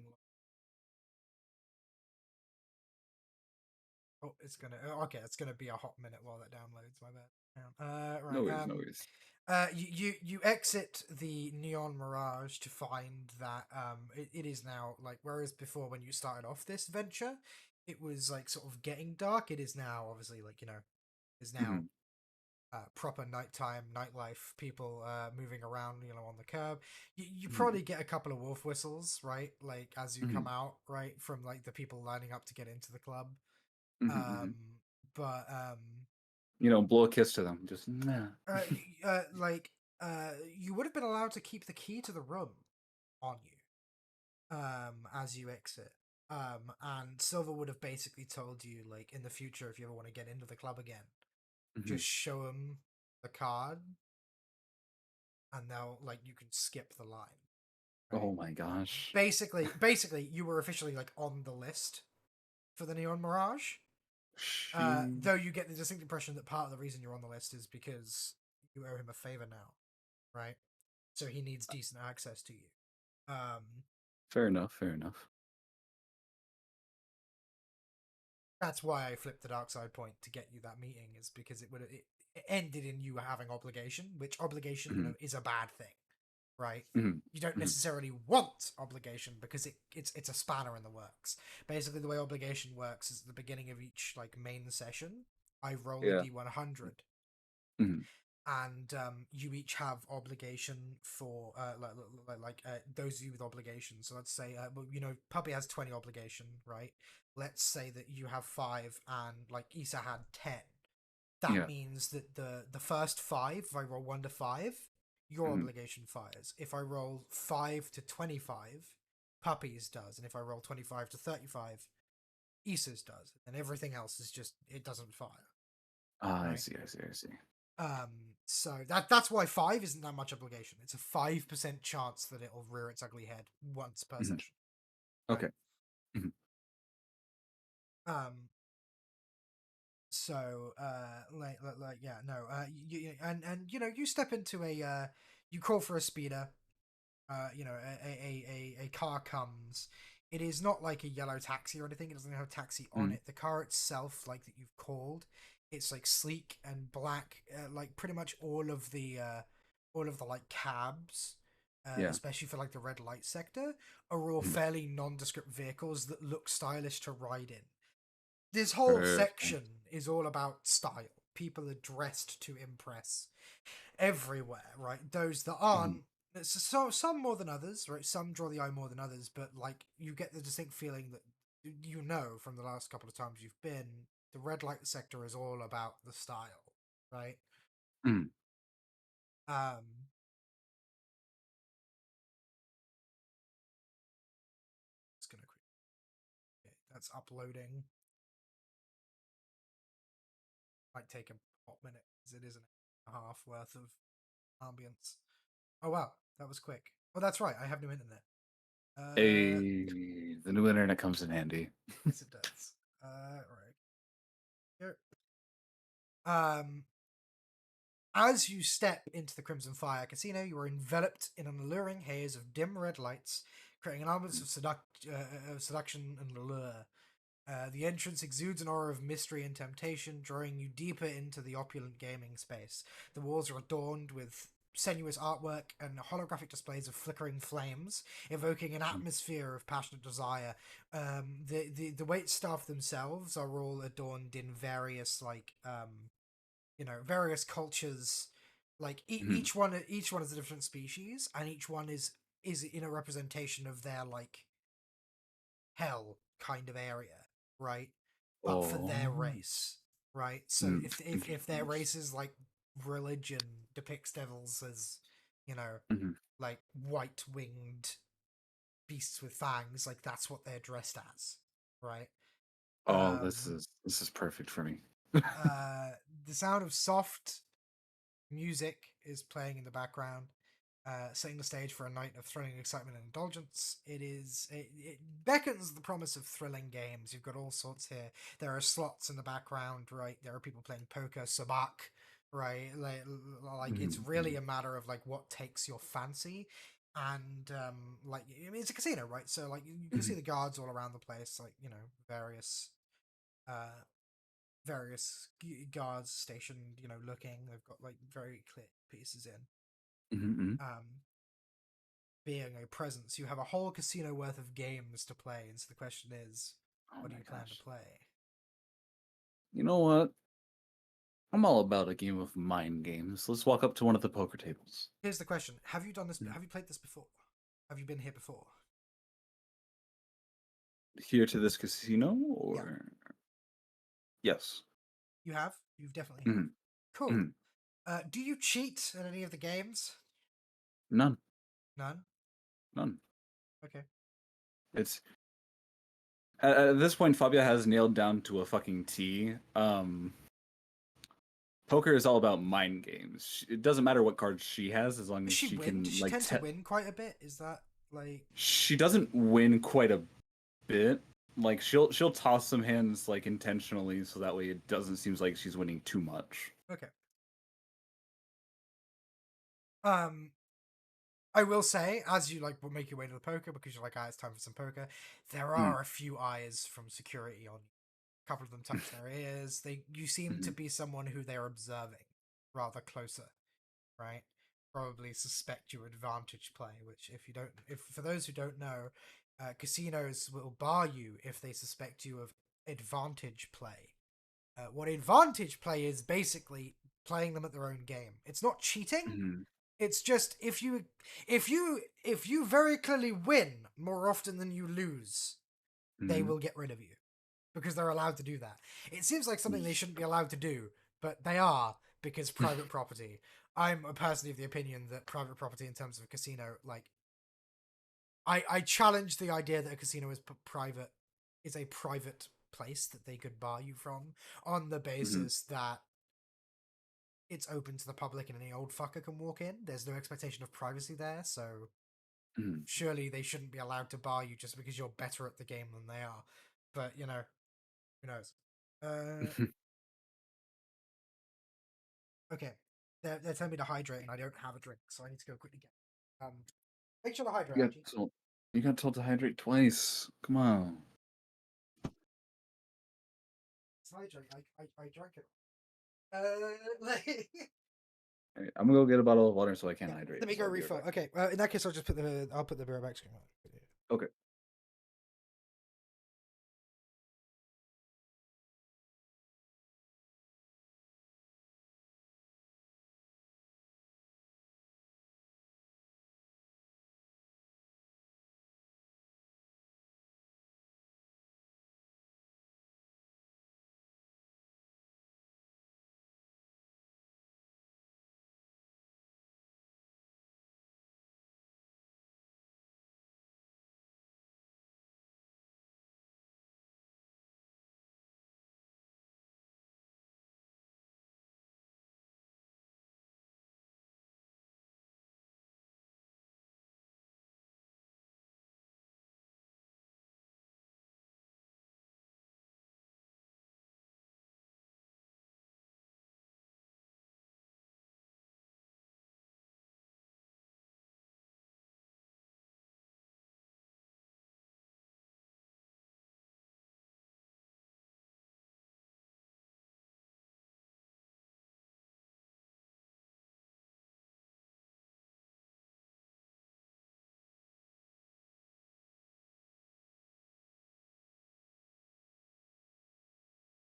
Oh, it's gonna. Okay, it's gonna be a hot minute while that downloads. My bad. No Right. worries, no worries. You exit the Neon Mirage to find that it is now like, whereas before when you started off this venture, it was like sort of getting dark. It is now obviously like is now Mm-hmm. proper nighttime nightlife. People moving around on the curb. You Mm-hmm. probably get a couple of wolf whistles, right? Like as you Mm-hmm. come out, right, from like the people lining up to get into the club. Mm-hmm. But You know, blow a kiss to them. Just nah. like you would have been allowed to keep the key to the room on you as you exit. And Silver would have basically told you, like, in the future, if you ever want to get into the club again, Mm-hmm. just show them the card, and they'll like you can skip the line, right? Oh my gosh. Basically, you were officially like on the list for the Neon Mirage. She Though you get the distinct impression that part of the reason you're on the list is because you owe him a favor now, right? So he needs decent access to you. fair enough, fair enough. That's why I flipped the dark side point to get you that meeting, is because it ended in you having obligation, which obligation Mm-hmm. is a bad thing, right? Mm-hmm. You don't Mm-hmm. necessarily want obligation because it's a spanner in the works. Basically, the way obligation works is at the beginning of each like main session, I roll a Yeah. D100, Mm-hmm. and you each have obligation for those of you with obligation. So let's say Puppy has 20 obligation, right? Let's say that you have 5 and like Issa had 10. That Yeah. means that the first 5, if I roll 1 to 5, your Mm-hmm. obligation fires. If I roll 5 to 25, Puppy's does, and if I roll 25 to 35, Issa's does, and everything else is just, it doesn't fire, Ah, I right? see, I see, I see. So that's why 5 isn't that much obligation. It's a 5% chance that it'll rear its ugly head once per Mm-hmm. session, right? Okay. Mm-hmm. Um, so yeah, no, and you step into you call for a speeder. A car comes. It is not like a yellow taxi or anything. It doesn't have a taxi on Mm-hmm. it. The car itself, like that you've called, it's like sleek and black. Like pretty much all of the like cabs, Yeah. especially for like the red light sector, are all Mm-hmm. fairly nondescript vehicles that look stylish to ride in. This whole Perfect. section is all about style. People are dressed to impress everywhere, right? Those that Mm-hmm. aren't, so some more than others, right? Some draw the eye more than others, but like you get the distinct feeling that from the last couple of times you've been, the red light sector is all about the style, right? Mm-hmm. Um, just gonna quick. Okay, that's uploading. Might take a hot minute because it is an hour and a half worth of ambience. Oh wow, that was quick. Oh, that's right. I have new internet. The new internet comes in handy. Yes, it does. Right here. Um, As you step into the Crimson Fire Casino, you are enveloped in an alluring haze of dim red lights, creating an ambience of seduction and allure. The entrance exudes an aura of mystery and temptation, drawing you deeper into the opulent gaming space. The walls are adorned with sensuous artwork and holographic displays of flickering flames, evoking an atmosphere of passionate desire. The wait staff themselves are all adorned in various various cultures. Like Mm-hmm. each one is a different species, and each one is in a representation of their like hell kind of area, right? But for their Oh. race, right? So Mm. if their race is like religion depicts devils as, you know, Mm-hmm. like white winged beasts with fangs, like that's what they're dressed as, right? Oh, Um, this is perfect for me. uh, the sound of soft music is playing in the background, setting the stage for a night of thrilling excitement and indulgence. It beckons the promise of thrilling games. You've got all sorts here. There are slots in the background, right? There are people playing poker, sabak, right? Like it's really Mhm, a matter of like what takes your fancy. And like I mean, it's a casino, right? So like you can see mhm, the guards all around the place, like you know uh guards stationed, you know, looking. They've got like very clear pieces in. mhm, mhm. Being a presence, you have a whole casino worth of games to play, and so the question is, Oh what do my you plan to gosh. play? You know what? I'm all about a game of mind games. Let's walk up to one of the poker tables. Here's the question: have you done this? Mm. Have you played this before? Have you been here before? Here to this casino, Yeah, or yes. you have. You've definitely have. Mhm, Cool. mhm. Do you cheat in any of the games? None, None. none. Okay. It's at this point, Fabia has nailed down to a fucking T. Poker is all about mind games. It doesn't matter what cards she has, as long Does as she she win? Does can she tend to win quite a bit? Is that like She doesn't win quite a bit. Like she'll toss some hands like intentionally, so that way it doesn't seem like she's winning too much. okay? Um, I will say, as you like will make your way to the poker because you're like, ah, it's time for some poker. There Mm, are a few eyes from security on you. A couple of them touch their ears. You seem to mhm, be someone who they're observing rather closer, right? Probably suspect your advantage play, which if for those who don't know, casinos will bar you if they suspect you of advantage play. What advantage play is basically playing them at their own game. It's not cheating. mhm, It's just if you very clearly win more often than you lose, they mhm. will get rid of you because they're allowed to do that. It seems like something they shouldn't be Yep. allowed to do, but they are because private property. I'm personally of the opinion that private property in terms of a casino, like I challenge the idea that a casino is a private place that they could bar you from on the Mhm, basis that it's open to the public and any old fucker can walk in. There's no expectation of privacy there, so mhm. surely they shouldn't be allowed to bar you just because you're better at the game than they are. But you know, who knows? Uh, okay. They're telling me to hydrate, and I don't have a drink, so I need to go quickly get. Make sure to hydrate, You got IG. told, you got told to hydrate twice. Come on. It's hydrate. I drank it. Like, Alright, I'm gonna go get a bottle of water so I can yeah. hydrate. Let me So go I'll be right refill. back. Okay. In that case, I'll put the beer back screen on. Okay.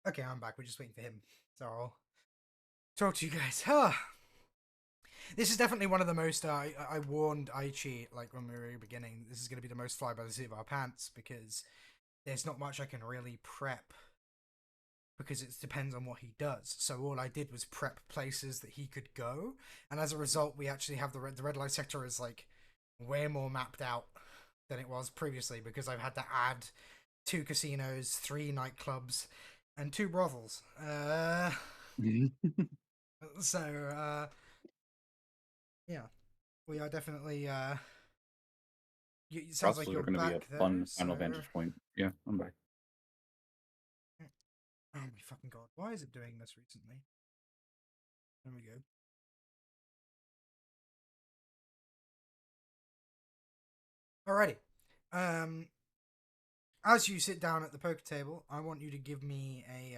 Okay, I'm back. We're just waiting for him. So I'll talk to you guys. Huh. This is definitely one of the most. I warned Aichi like when we were beginning. This is going to be the most fly by the seat of our pants because there's not much I can really prep because it depends on what he does. So all I did was prep places that he could go, and as a result, we actually have the red light sector is like way more mapped out than it was previously because I've had to add 2 casinos, 3 nightclubs, and 2 brothels. So yeah, we are definitely. It sounds like Brothels are you're going to be a back though. fun So final vantage point. Yeah, I'm back. oh my fucking god, why is it doing this recently? There we go. Alrighty. Um, as you sit down at the poker table, I want you to give me a.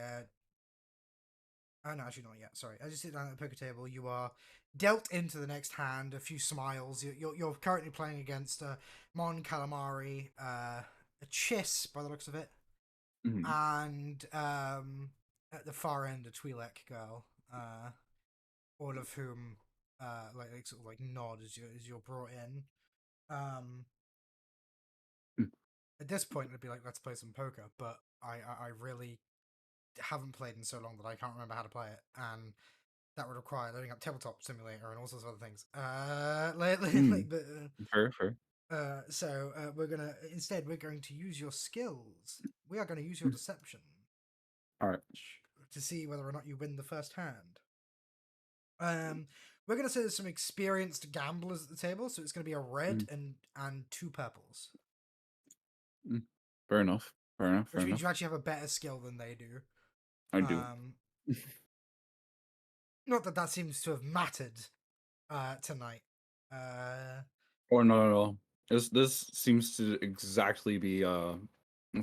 Oh no, actually not yet. Sorry. As you sit down at the poker table, you are dealt into the next hand. A few smiles. You're currently playing against Mon Calamari, a Chiss by the looks of it, Mm-hmm. and at the far end a Twi'lek girl. All of whom like sort of like nod as you're brought in. Um, at this point, it'd be like, let's play some poker, but I really haven't played in so long that I can't remember how to play it, and that would require loading up Tabletop Simulator and all sorts of other things. Mm. Fair, fair. So we're going to use your skills. We are going to use your Mm. deception All right. to see whether or not you win the first hand. We're going to say there's some experienced gamblers at the table, so it's going to be a red Mm. and 2 purples, Mm. Fair enough. Fair enough. Fair which means enough. you actually have a better skill than they do. I do. Um, Not that that seems to have mattered tonight. Or no, no, no. This seems to exactly be a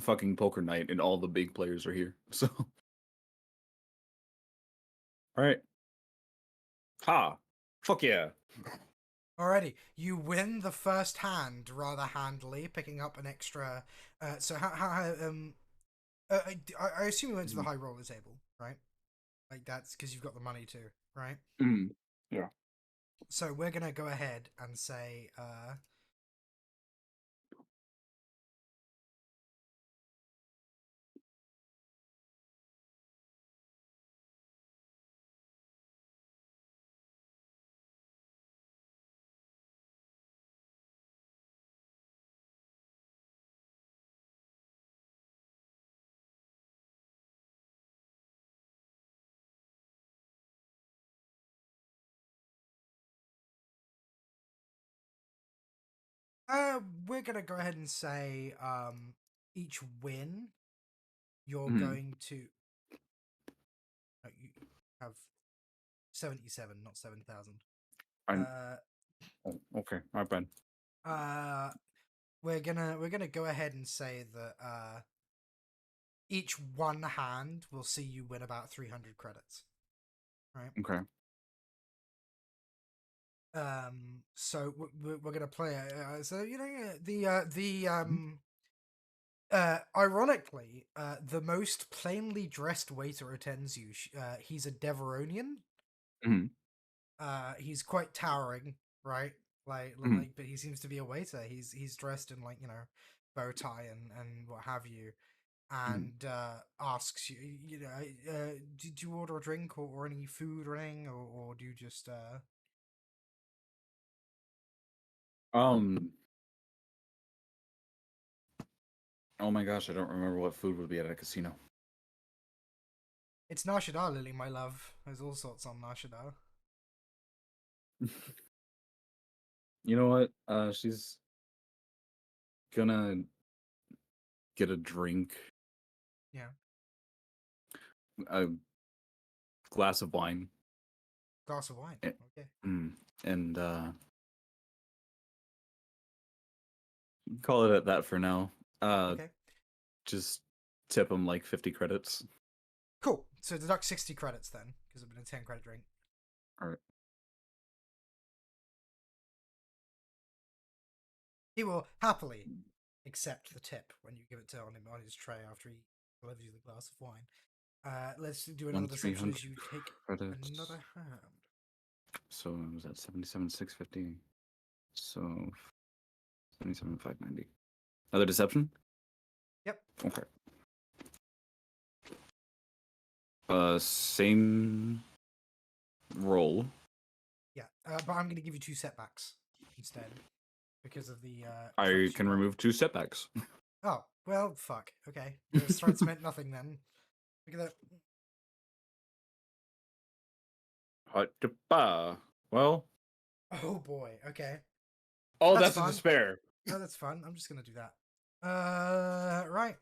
fucking poker night, and all the big players are here. So, all right. Ha! Fuck yeah! Alrighty, you win the first hand rather handily, picking up an extra. So I assume you went to the Mm. high roller table, right? Like that's because you've got the money too, right? Mm. Yeah. So we're gonna go ahead and say, we're gonna go ahead and say, each win you're Mm. going to you have 77, not 7,000. I. Uh, Oh, okay. My bad. uh, we're gonna go ahead and say that each one hand will see you win about 300 credits, right? Okay. So we're gonna play. So you know ironically, the most plainly dressed waiter attends you. He's a Deveronian. Mm. He's quite towering, right? Mm. But he seems to be a waiter. He's dressed in like bow tie and what have you, Mm. and asks you, did you order a drink or any food or anything, or do you just Um. Oh my gosh, I don't remember what food would be at a casino. It's Nashidar, Lily, my love. There's all sorts on Nashidar. You know what? She's gonna get a drink, Yeah, a glass of wine, glass of wine. a- Okay, and call it at that for now. okay, Just tip him like 50 credits. cool. So deduct 60 credits then, because it's been a 10 credit drink. All right. He will happily accept the tip when you give it to him on his tray after he delivers you the glass of wine. Let's do another One deception 300 as you take credits. another hand. So was that 77 650? So 77 590. Another deception? Yep. Okay. Same roll. Yeah, but I'm going to give you 2 setbacks instead. because of the I tricks you can rolled. remove 2 setbacks. Oh, well, fuck. Okay. Those threats meant nothing then. Look at Well, that. Oh boy. Okay. oh, That's that's a fun. despair. Oh, that's fun. I'm just gonna do that. Right.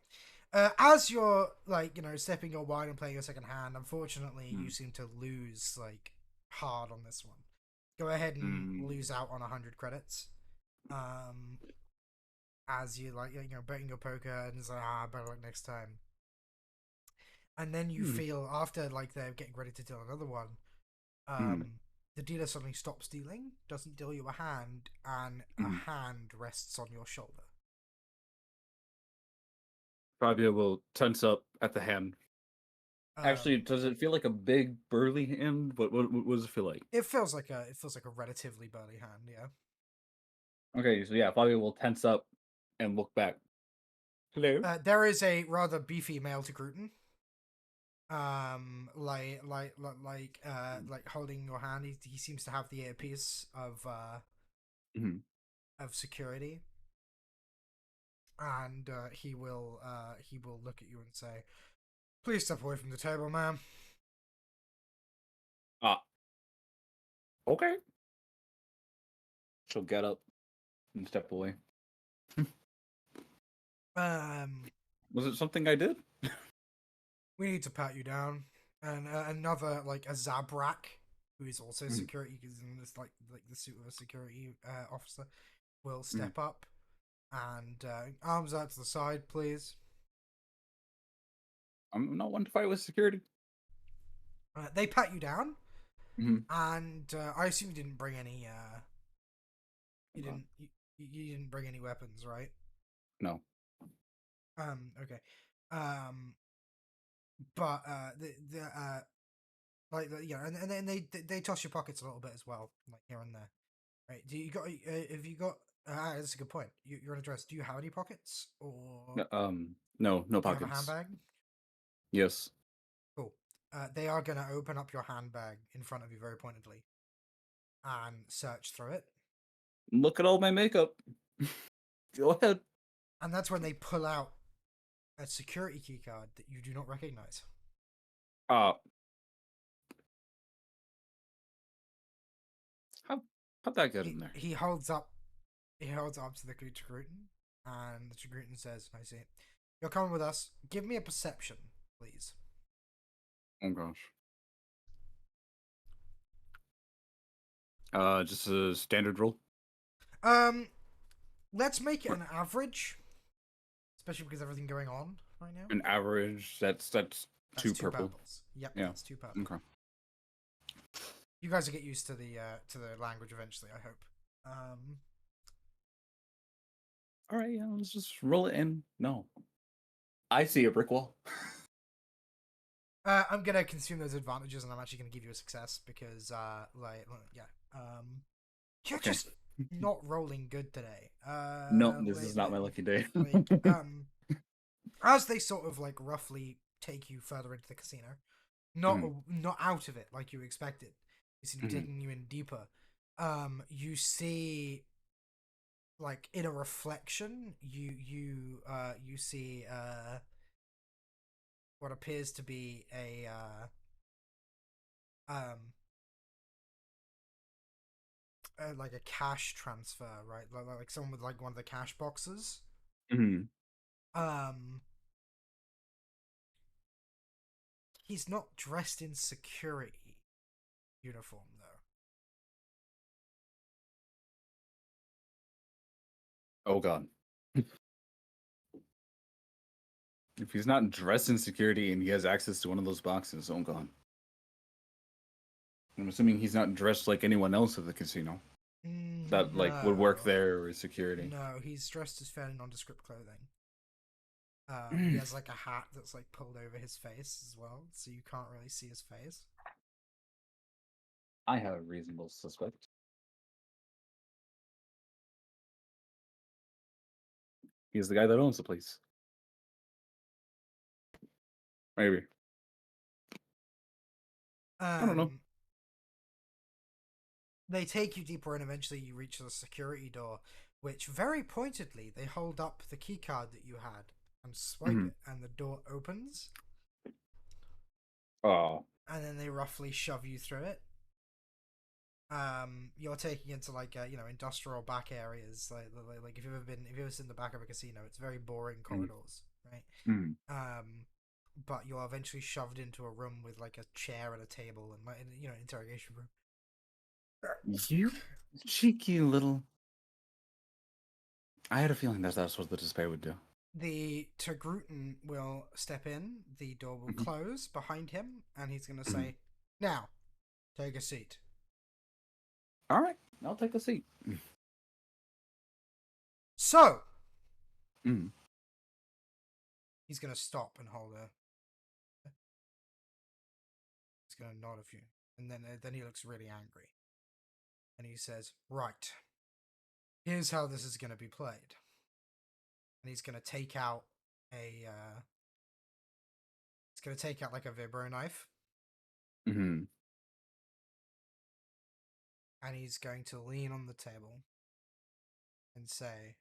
As you're like, stepping your wine and playing your second hand, unfortunately, you Mm. seem to lose like hard on this one. Go ahead and Mm. lose out on 100 credits. Um, as you like, betting your poker and it's like, better luck next time. And then you Mm. feel after like they're getting ready to deal another one, Mm. um, the dealer suddenly stops dealing, doesn't deal you a hand, and a Mm. hand rests on your shoulder. Fabia will tense up at the hand. Actually, Um, does it feel like a big burly hand? What does it feel like? it feels like a relatively burly hand, yeah. Okay, so yeah, Fabia will tense up and look back. Hello. There is a rather beefy male to Gruten. Like holding your hand. He seems to have the earpiece Mm-hmm. of security, and he will look at you and say, "Please step away from the table, ma'am." Ah, okay. She'll get up and step away. Um, Was it something I did? we need to pat you down. And another like a Zabrak, who is also Mm. security, because in this like the suit of a security officer, will Mm. step up and arms out to the side, please. I'm not one to fight with security. They pat you down, Mm-hmm. and I assume you didn't bring any. You Okay. didn't. You didn't bring any weapons, right? No. Okay. Um. But and then they toss your pockets a little bit as well, like here and there. Right? Do you got? Have you got? That's a good point. You're on a dress. Do you have any pockets, or No do you have a pockets. handbag? Yes. Cool. They are gonna open up your handbag in front of you very pointedly and search through it. Look at all my makeup. Go ahead. And that's when they pull out a security key card that you do not recognize. Uh, how how'd that get He in there? he holds up he holds up to the Chagrutin, and the Chagrutin says, "I see. You're coming with us. Give me a perception, please." Oh gosh. Just a standard roll. Um, let's make it an average, especially because everything going on right now. An average. That's That's two two purple. purples. Yep, Yeah. that's two purple. Okay. You guys will get used to the language eventually, I hope. Um, All right. Yeah. Let's just roll it in. No. I see a brick wall. I'm gonna consume those advantages, and I'm actually gonna give you a success because, yeah, you're Okay. just not rolling good today. No, this is not my lucky day. Like, as they sort of like roughly take you further into the casino, not Mhm. not out of it like you expected. They seem to be Mhm. taking you in deeper. You see, like in a reflection, you see what appears to be a um like a cash transfer, right? Like someone with like one of the cash boxes. Mhm. Um, he's not dressed in security uniform though. Oh god. If he's not dressed in security and he has access to one of those boxes, oh god. I'm assuming he's not dressed like anyone else at the casino that like would work No, there or is security. no, he's dressed as fairly nondescript clothing. He has like a hat that's like pulled over his face as well, so you can't really see his face. I have a reasonable suspect. He's the guy that owns the place. Maybe. I don't know. Um, they take you deeper, and eventually you reach the security door, which very pointedly they hold up the key card that you had and swipe Mm-hmm. it, and the door opens, Oh. and then they roughly shove you through it. You're taking into like industrial back areas, like if you've ever seen the back of a casino, it's very boring corridors, right? Mm-hmm. But you're eventually shoved into a room with like a chair and a table and like interrogation room. You cheeky little. I had a feeling that's what the despair would do. The Togrutan will step in, the door will Mm-hmm. close behind him, and he's going to Mm-hmm. say, "Now, take a seat." All right, I'll take a seat. So, Mm-hmm. he's going to stop and hold her. He's going to nod a few. And then he looks really angry. And he says, "Right, here's how this is going to be played." And he's going to take out like a vibro knife, Mm-hmm. and he's going to lean on the table and say,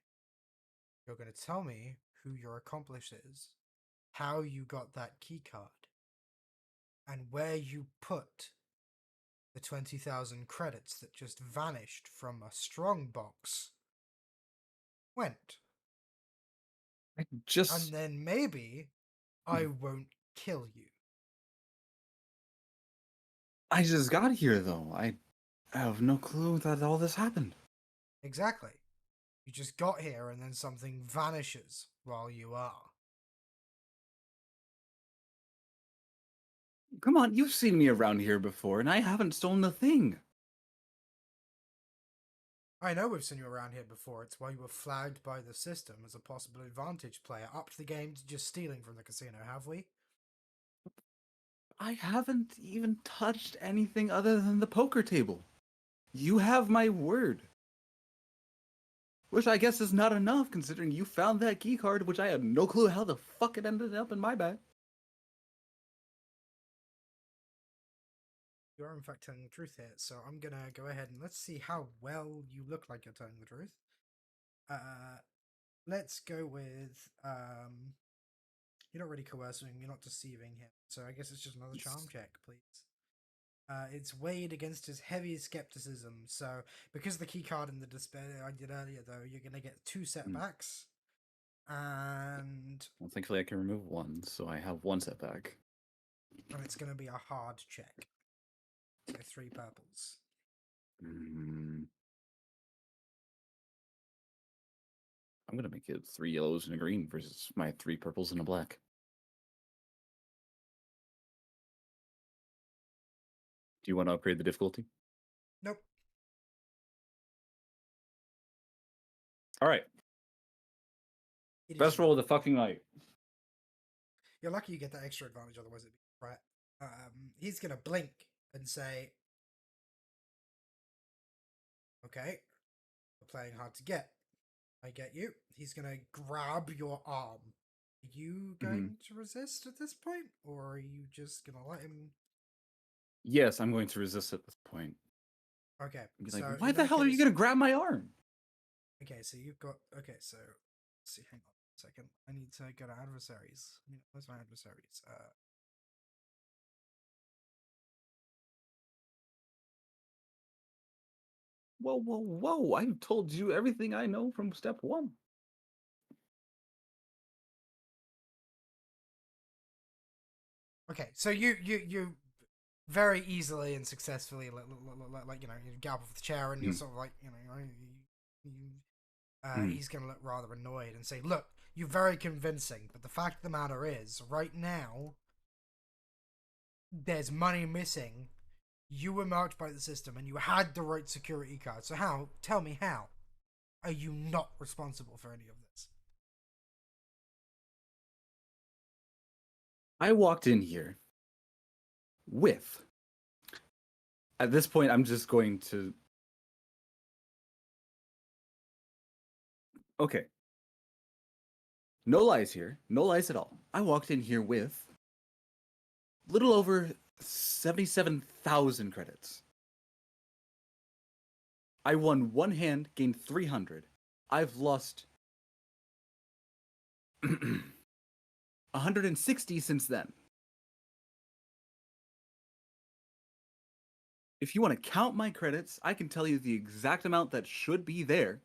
"You're going to tell me who your accomplice is, how you got that key card, and where you put the 20,000 credits that just vanished from a strong box went. I And just, then maybe I won't kill you." I just got here though. I have no clue that all this happened. Exactly. You just got here and then something vanishes while you are. Come on, you've seen me around here before, and I haven't stolen a thing. I know we've seen you around here before. It's why you were flagged by the system as a possible advantage player. Upped the game to just stealing from the casino, have we? I haven't even touched anything other than the poker table. You have my word. Which I guess is not enough considering you found that key card, which I had no clue how the fuck it ended up in my bag. You are in fact telling the truth here, so I'm gonna go ahead and let's see how well you look like you're telling the truth. Let's go with you're not really coercing him, you're not deceiving him, so I guess it's just another charm check, please. It's weighed against his heavy skepticism, so because the key card in the despair I did earlier, though, you're gonna get 2 Mm. setbacks, and Well, thankfully I can remove one, so I have one setback. it's gonna be a hard check. So 3 purples. Mm. I'm gonna make it 3 yellows and a green versus my 3 purples and a black. Do you want to upgrade the difficulty? Nope. All right. It is Best roll of the fucking night. You're lucky you get that extra advantage, otherwise it'd be right. He's gonna blink and say, "Okay, we're playing hard to get. I get you." He's gonna grab your arm. Are you Mm-hmm. going to resist at this point, or are you just gonna let him? Yes, I'm going to resist at this point. Okay, Be like, so why in the that hell are you case, gonna grab my arm? okay, so you've got okay, so let's see, hang on a second. I need to go to adversaries. Where's my adversaries? Whoa, whoa, whoa! I've told you everything I know from step 1. Okay, so you very easily and successfully like you get up off the chair and you're Mm. sort of like Mm. he's gonna look rather annoyed and say, "Look, you're very convincing, but the fact of the matter is, right now there's money missing. You were marked by the system and you had the right security card. So how? Tell me how are you not responsible for any of this?" I walked in here with. At this point, I'm just going to. Okay. No lies here. No lies at all. I walked in here with little over 77,000 credits. I won one hand, gained 300. I've lost 160 since then. If you want to count my credits, I can tell you the exact amount that should be there.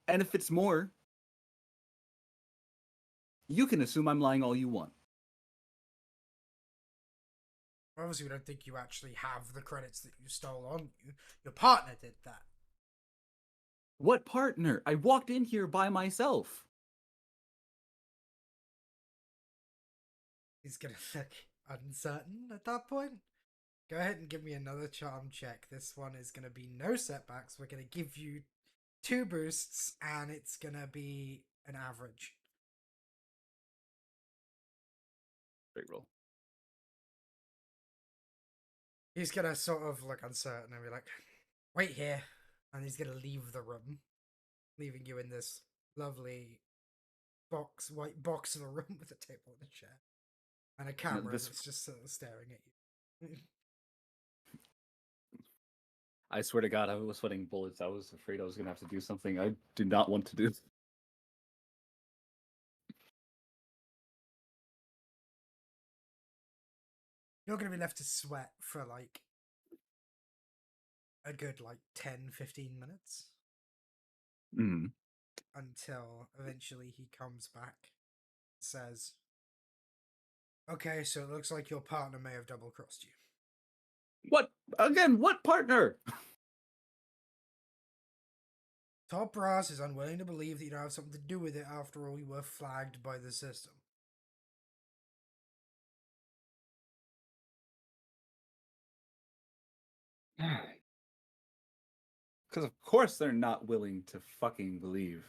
And if it's more, you can assume I'm lying all you want. Obviously, we don't think you actually have the credits that you stole on you. Your partner did that. What partner? I walked in here by myself. He's gonna look uncertain at that point. Go ahead and give me another charm check. This one is gonna be no setbacks. We're gonna give you 2 boosts, and it's gonna be an average. Great roll. He's gonna sort of look uncertain and be like, wait here. And he's gonna leave the room, leaving you in this lovely white box of a room with a table and a chair. And a camera that's just sort of staring at you. I swear to God, I was sweating bullets. I was afraid I was going to have to do something I did not want to do. You're gonna be left to sweat for like a good 10-15 minutes. Mm. Until eventually he comes back, says, okay, so it looks like your partner may have double-crossed you. What? Again, what partner? Top brass is unwilling to believe that you don't have something to do with it. After all, you were flagged by the system. Because of course they're not willing to fucking believe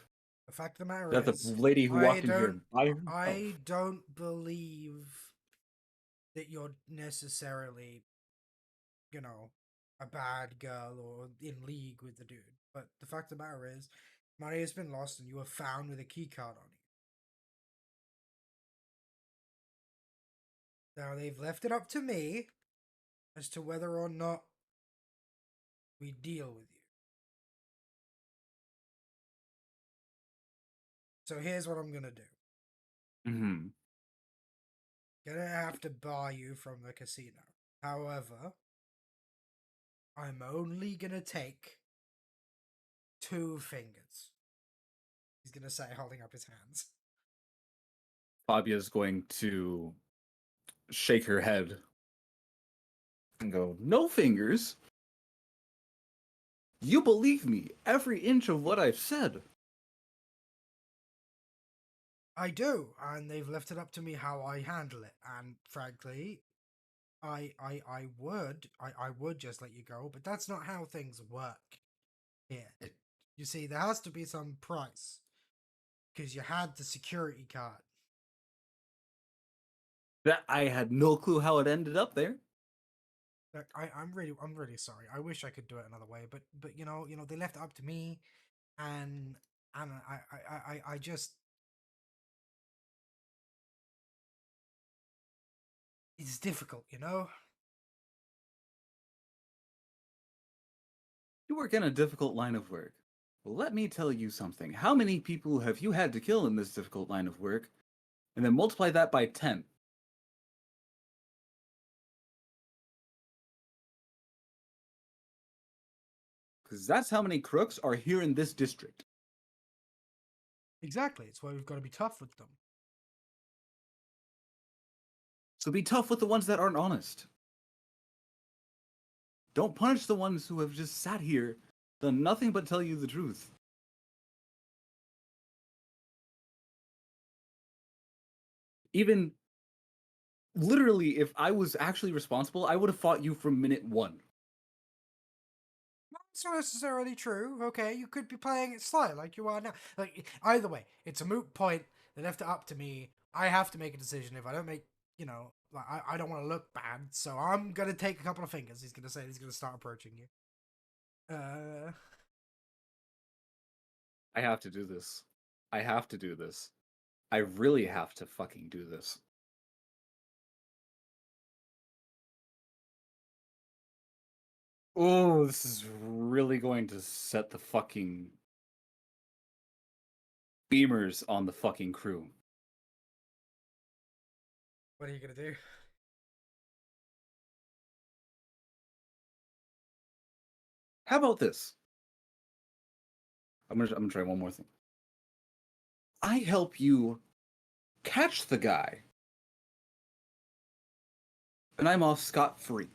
The fact of the matter that the is, lady who walked in here by herself. I don't believe that you're necessarily, a bad girl or in league with the dude. But the fact of the matter is, money has been lost and you were found with a key card on you. Now they've left it up to me as to whether or not we deal with you. So here's what I'm gonna do. Mm-hmm. Gonna have to bar you from the casino. However, I'm only gonna take 2 fingers. He's gonna say, holding up his hands. Fabja's going to shake her head and go, no fingers? You believe me, every inch of what I've said. I do, and they've left it up to me how I handle it. And frankly, I would just let you go, but that's not how things work here. You see, there has to be some price because you had the security card. That I had no clue how it ended up there. Look, I'm really sorry. I wish I could do it another way, but they left it up to me, and I just, it's difficult, You work in a difficult line of work. Well, let me tell you something. How many people have you had to kill in this difficult line of work? And then multiply that by 10. Because that's how many crooks are here in this district. Exactly. It's why we've got to be tough with them. So be tough with the ones that aren't honest. Don't punish the ones who have just sat here, done nothing but tell you the truth. Even literally, if I was actually responsible, I would have fought you from minute 1. That's not necessarily true. Okay, you could be playing it slow like you are now. Like either way, it's a moot point. They left it up to me. I have to make a decision. If I don't make, I don't want to look bad, so I'm gonna take a couple of fingers. He's gonna say he's gonna start approaching you. I have to do this. I have to do this. I really have to fucking do this. Oh, this is really going to set the fucking beamers on the fucking crew. What are you gonna do? How about this? I'm gonna try one more thing. I help you catch the guy, and I'm off scot free.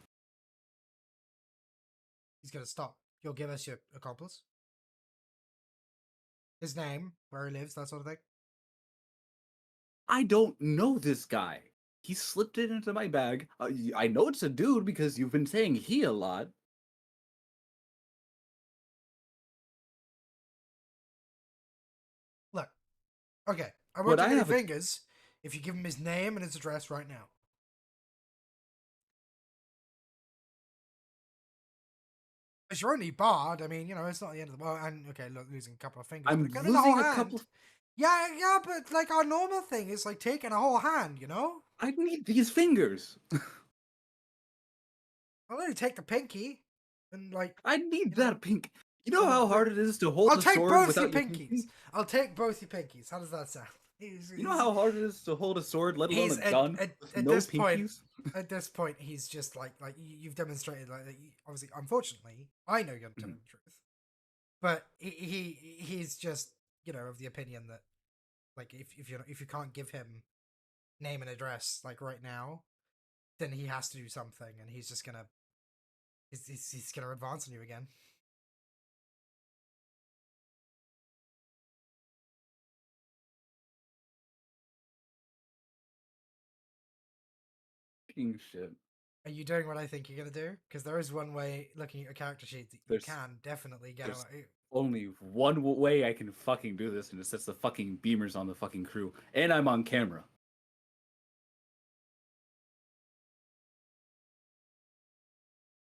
He's gonna stop. You'll give us your accomplice, his name, where he lives, that sort of thing. I don't know this guy. He slipped it into my bag. I know it's a dude because you've been saying he a lot. Look, okay, I won't But I take any have a. fingers if you give him his name and his address right now. Because you're only barred. I mean, it's not the end of the world. And okay, look, losing a couple of fingers, I'm but getting a whole losing a couple. hand. Yeah, yeah, but like our normal thing is like taking a whole hand. I need these fingers. I'll only take the pinky, and like, I need you know, that pink. You know and how hard it is to hold I'll a take sword both your without your pinkies. pinky? I'll take both your pinkies. How does that sound? You know how hard it is to hold a sword, let alone He's a gun, with at no this point. pinkies? At this point, he's just like you've demonstrated like that obviously, unfortunately, I know you're telling Mhm. the truth, but he's just of the opinion that like if you can't give him name and address like right now, then he has to do something, and he's just gonna he's gonna advance on you again. Fucking shit. Are you doing what I think you're gonna do? Because there is one way, looking at your character sheet, that you There's can definitely get there's away. only one way I can fucking do this, and it sets the fucking beamers on the fucking crew, and I'm on camera.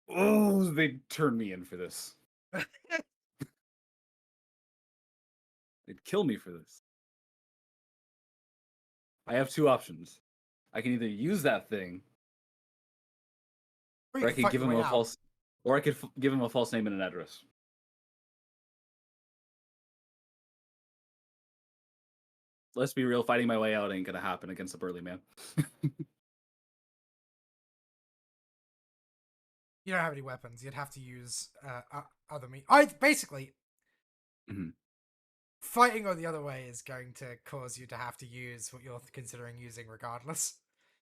Oh, they turned me in for this. They'd kill me for this. I have two options. I can either use that thing, Or you or I can could fight give your him way a out. false, or I could give him a false name and an address. Let's be real, fighting my way out ain't gonna happen against a burly man. You don't have any weapons. You'd have to use other means. I basically Mhm. fighting or the other way is going to cause you to have to use what you're considering using regardless.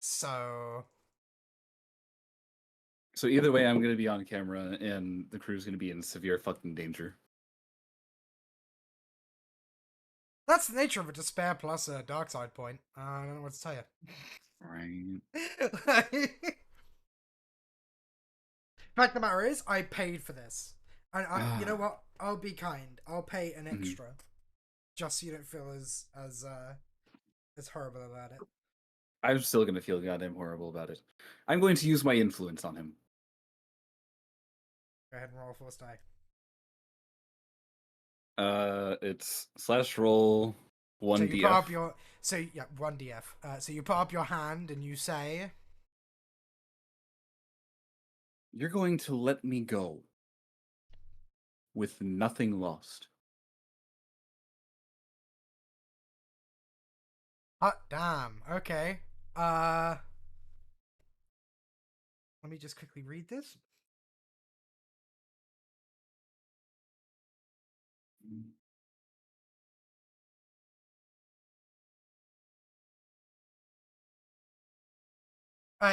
So So either way, I'm gonna be on camera, and the crew's gonna be in severe fucking danger. that's the nature of a despair plus a dark side point. I don't know what to tell you. Right. Fact of the matter is, I paid for this, and you know Ah. what? I'll be kind. I'll pay an Mhm. extra, just so you don't feel as horrible about it. I'm still gonna feel goddamn horrible about it. I'm going to use my influence on him. Go ahead and roll a force die. It's slash roll So one you put up DF. your 1 DF. So you put up your hand and you say, You're going to let me go with nothing lost. "Hot damn, okay. Uh, let me just quickly read this.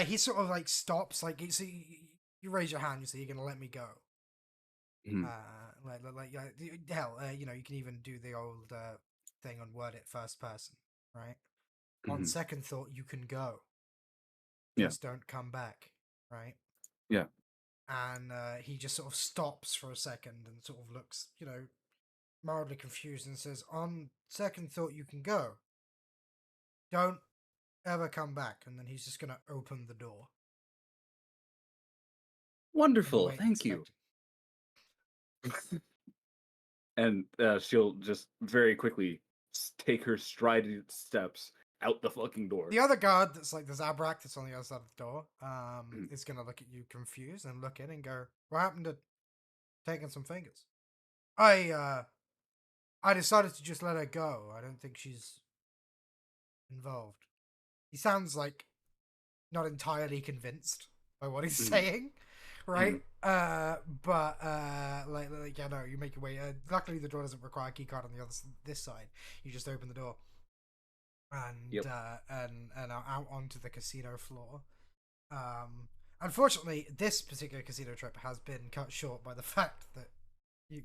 He sort of like stops, like so you raise your hand, you say you're gonna let me go. Mhm. Hell, you can even do the old thing on word it first person, right? On Mhm. second thought, you can go. Yeah. Just don't come back, right? Yeah. And he just sort of stops for a second and sort of looks, mildly confused and says, "On second thought, you can go. Don't ever come back." And then he's just gonna open the door in the Wonderful. way Thank you. expected. And she'll just very quickly take her strided steps out the fucking door. The other guard, that's like the Zabrak that's on the other side of the door, Mhm. is gonna look at you confused and look in and go, "What happened to taking some fingers?" I I decided to just let her go. I don't think she's involved. He sounds like not entirely convinced by what he's Mhm. saying, right? Mhm. Like yeah, no, you make your way. Luckily, the door doesn't require a key card on the other this side. You just open the door and Yep. and out onto the casino floor. Um, Unfortunately, this particular casino trip has been cut short by the fact that you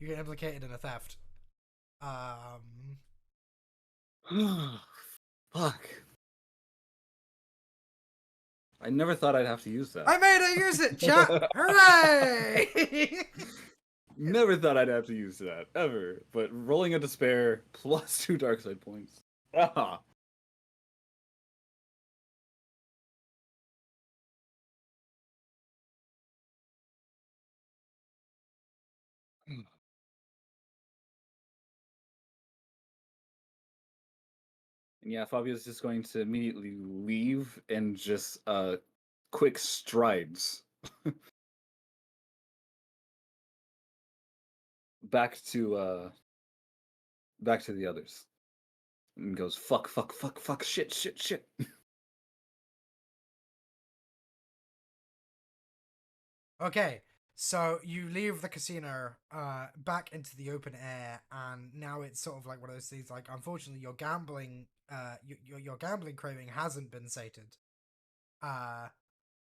get implicated in a theft. Um, Fuck. I never thought I'd have to use that. I made her use it, chat! Hooray! Never thought I'd have to use that, ever. But rolling a despair plus 2 dark side points. Ah. And yeah, Fabia's just going to immediately leave and just quick strides back to the others. And goes, fuck, fuck, fuck, fuck, shit, shit, shit. Okay, so you leave the casino back into the open air, and now it's sort of like one of those things. Like, unfortunately, your gambling your gambling craving hasn't been sated, uh,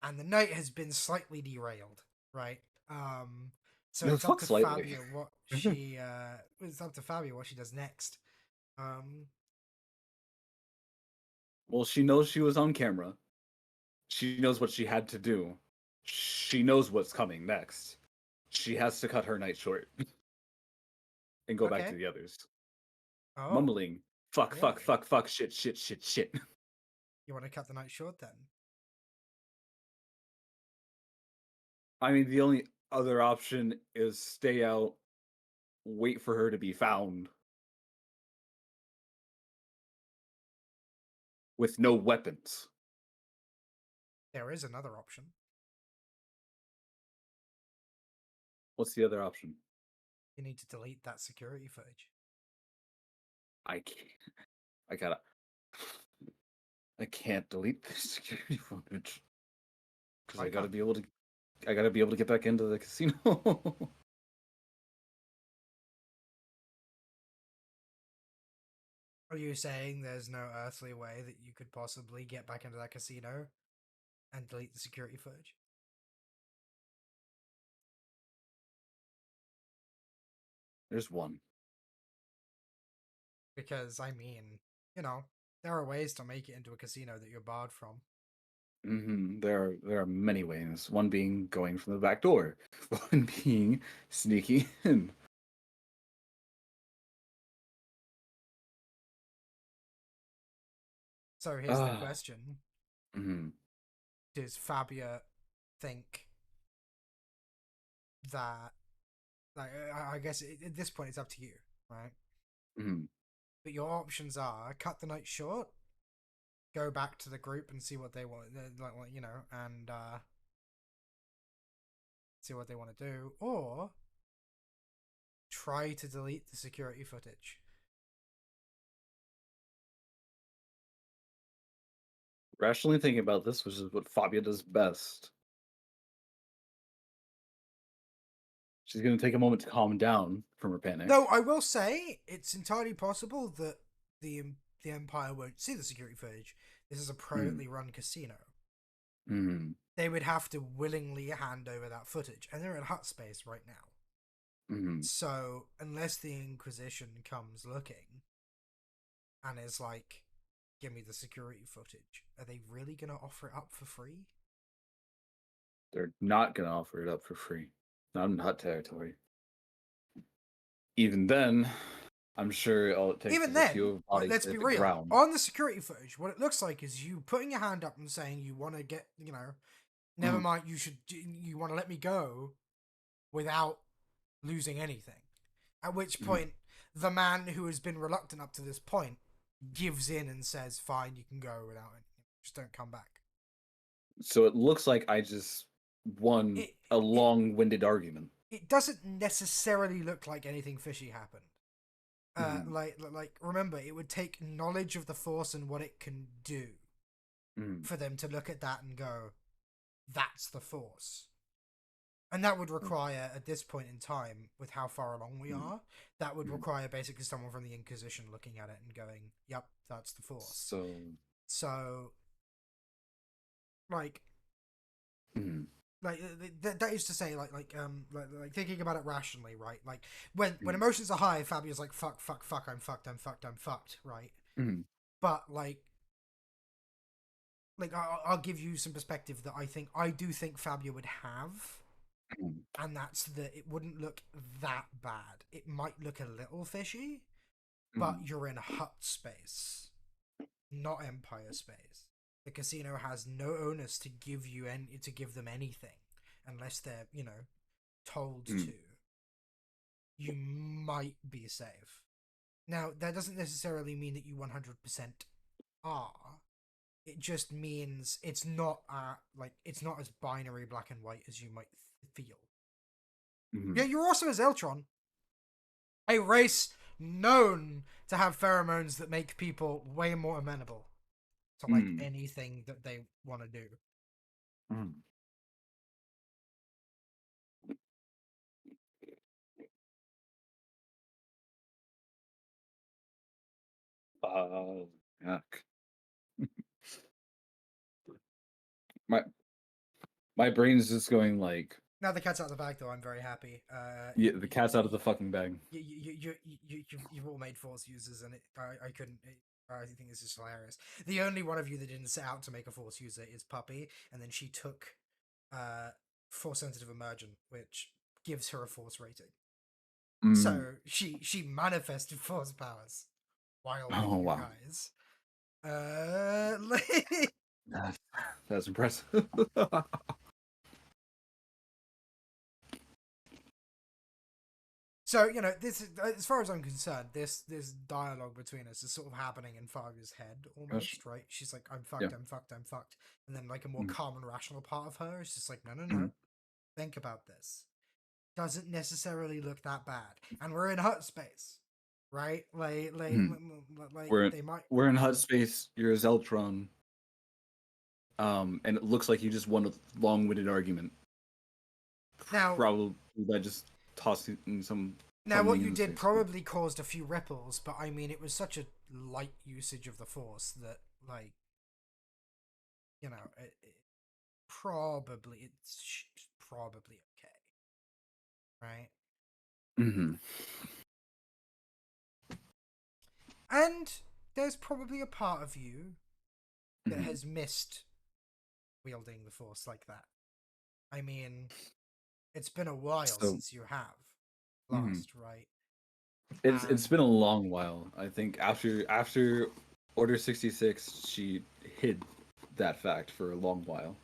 and the night has been slightly derailed. Right. So No, it's up fuck to slightly. Fabia what she it's up to Fabia what she does next. Um, Well, she knows she was on camera. She knows what she had to do. She knows what's coming next. She has to cut her night short and go back to okay. the others. Oh, Mumbling, fuck, fuck, really? fuck, fuck, shit, shit, shit, shit. You want to cut the night short then? I mean, the only other option is stay out, wait for her to be found with no weapons. There is another option. What's the other option? You need to delete that security footage. I can't. I gotta. I can't delete the security footage because Why I gotta can't be you? able to. I gotta be able to get back into the casino. Are you saying there's no earthly way that you could possibly get back into that casino and delete the security footage? There's one. Because, I mean, you know, there are ways to make it into a casino that you're barred from. There are many ways. One being going from the back door. One being sneaking in. So here's the Ah. question. hmm Does Fabia think that, like, I guess at this point it's up to you, right? hmm But your options are cut the night short, go back to the group and see what they want, you know, and see what they want to do, or try to delete the security footage. Rationally thinking about this, which is what Fabia does best. She's gonna take a moment to calm down from her Though panic. I will say, it's entirely possible that the the Empire won't see the security footage. This is a Mm, privately run casino. mm, They would have to willingly hand over that footage, and they're in hut space right now. mm. So unless the Inquisition comes looking and is like, "Give me the security footage," are they really gonna offer it up for free? They're not gonna offer it up for free. Not in hut territory. Even then, I'm sure all it takes Even is a then, few bodies let's to be hit the real. ground. On the security footage, what it looks like is you putting your hand up and saying you want to get, you know, never Mhm, mind, you want to let me go without losing anything. At which mhm. point, the man who has been reluctant up to this point gives in and says, "Fine, you can go without anything. Just don't come back." So it looks like I just won It, a it, long-winded argument. it doesn't necessarily look like anything fishy happened. Remember, it would take knowledge of the Force and what it can do for them to look at that and go, "That's the Force." And that would require, at this point in time, with how far along we are, that would require basically someone from the Inquisition looking at it and going, "Yep, that's the Force." So, like, that is to say, thinking about it rationally, right? Like when emotions are high, Fabia's like, "Fuck, fuck, fuck, I'm fucked, I'm fucked, I'm fucked," right? But I'll give you some perspective that I do think Fabia would have. And that's that it wouldn't look that bad. It might look a little fishy, but you're in hut space, not Empire space. The casino has no onus to give them anything unless they're, told to. You might be safe. Now, that doesn't necessarily mean that you 100% are. It just means it's not it's not as binary black and white as you might feel. Yeah, you're also as Eltron, a race known to have pheromones that make people way more amenable to anything that they want to do. Yuck. My brain's just going like. Now the cat's out of the bag, though. I'm very happy. Yeah, the cat's out of the fucking bag. You've all made Force users, and I couldn't. I think this is hilarious. The only one of you that didn't set out to make a Force user is Puppy, and then she took Force Sensitive Emergent, which gives her a Force rating. So she manifested Force powers while being you guys. That's impressive. So this is, as far as I'm concerned, this dialogue between us is sort of happening in Fabia's head almost, right? She's like, "I'm fucked, Yeah. I'm fucked, I'm fucked," and then like a more calm and rational part of her is just like, "No, no, no, think about this. Doesn't necessarily look that bad, and we're in hut space, right? They might." We're in hut space. You're a Zeltron. And it looks like you just won a long-winded argument. Now, probably by just tossing some. Now, what you did probably caused a few ripples, but I mean, it was such a light usage of the Force that, it's probably okay, right? And there's probably a part of you that has missed wielding the Force like that. I mean, it's been a while since you have last, right? It's been a long while. I think after Order 66, she hid that fact for a long while.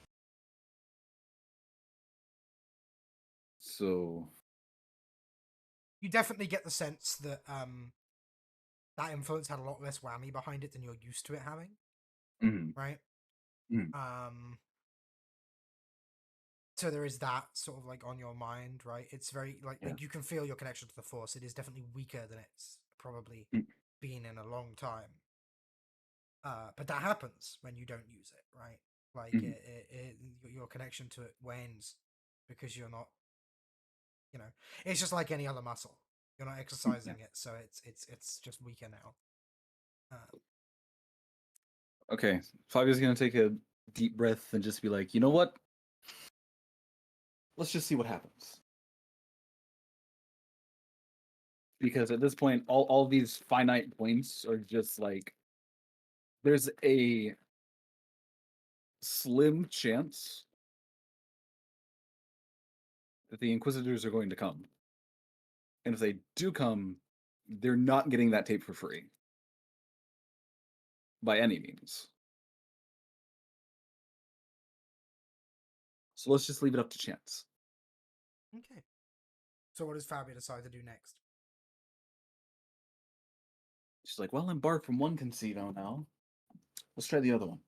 So you definitely get the sense that that influence had a lot less whammy behind it than you're used to it having, right? So there is that sort of on your mind, right? It's very like you can feel your connection to the Force. It is definitely weaker than it's probably been in a long time. But that happens when you don't use it, right? Your connection to it wanes because you're not, it's just like any other muscle. You're not exercising it, so it's just weaker now. Okay, Fabia's gonna take a deep breath and just be like, you know what? Let's just see what happens. Because at this point, all these finite points are just like there's a slim chance that the Inquisitors are going to come. And if they do come, they're not getting that tape for free. By any means. So let's just leave it up to chance. Okay. So what does Fabia decide to do next? She's like, well, I'm barred from one casino now. Let's try the other one.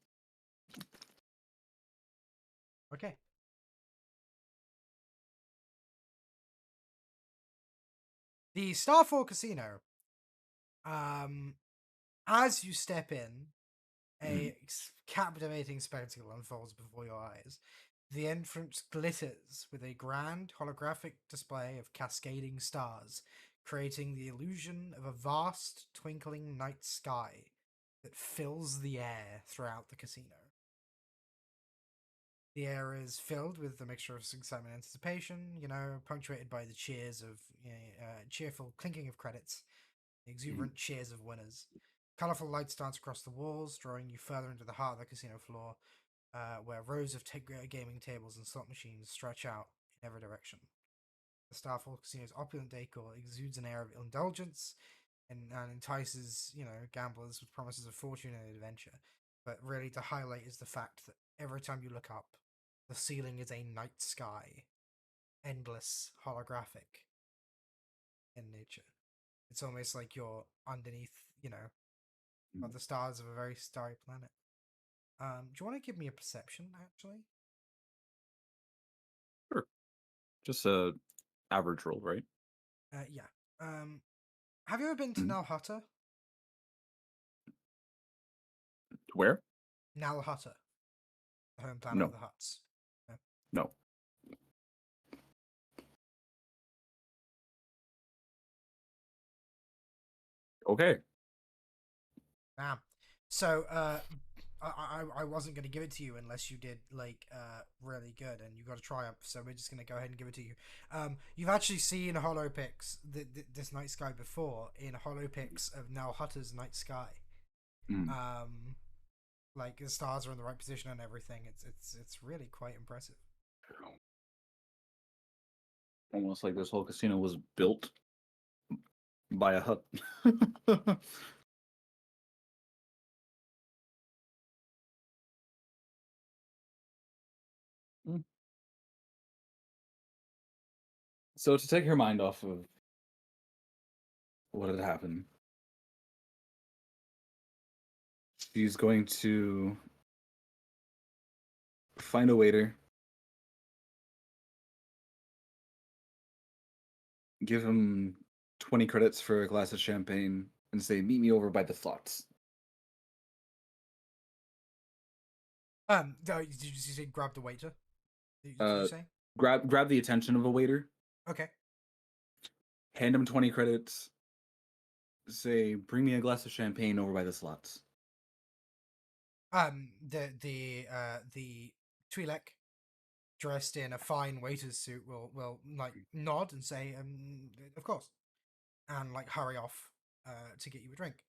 Okay. The Starfall Casino. As you step in, a captivating spectacle unfolds before your eyes. The entrance glitters with a grand holographic display of cascading stars, creating the illusion of a vast, twinkling night sky that fills the air throughout the casino. The air is filled with a mixture of excitement and anticipation, punctuated by the cheers of cheerful clinking of credits, exuberant cheers of winners. Colorful lights dance across the walls, drawing you further into the heart of the casino floor, where rows of gaming tables and slot machines stretch out in every direction. The Starfall Casino's opulent decor exudes an air of indulgence and entices, gamblers with promises of fortune and adventure. But really, the highlight is the fact that every time you look up, the ceiling is a night sky, endless, holographic in nature. It's almost like you're underneath, the stars of a very starry planet. Do you want to give me a perception, actually? Sure. Just a average roll, right? Yeah. Have you ever been to Nalhutta? Where? Nalhutta, the home planet of No. the Huts. No. No. Okay. Damn. So, I wasn't going to give it to you unless you did really good, and you got a triumph. So we're just going to go ahead and give it to you. You've actually seen holopics this night sky before in holopics of Nalhutta's night sky. Like the stars are in the right position and everything. It's really quite impressive. Almost like this whole casino was built by a hut. So to take her mind off of what had happened, she's going to find a waiter, give him 20 credits for a glass of champagne, and say, "Meet me over by the slots." Did you say grab the waiter? Did you say? Grab the attention of a waiter, Okay. hand him 20 credits, say, "Bring me a glass of champagne over by the slots." The Twi'lek, dressed in a fine waiter's suit, will like nod and say, of course, and like hurry off to get you a drink.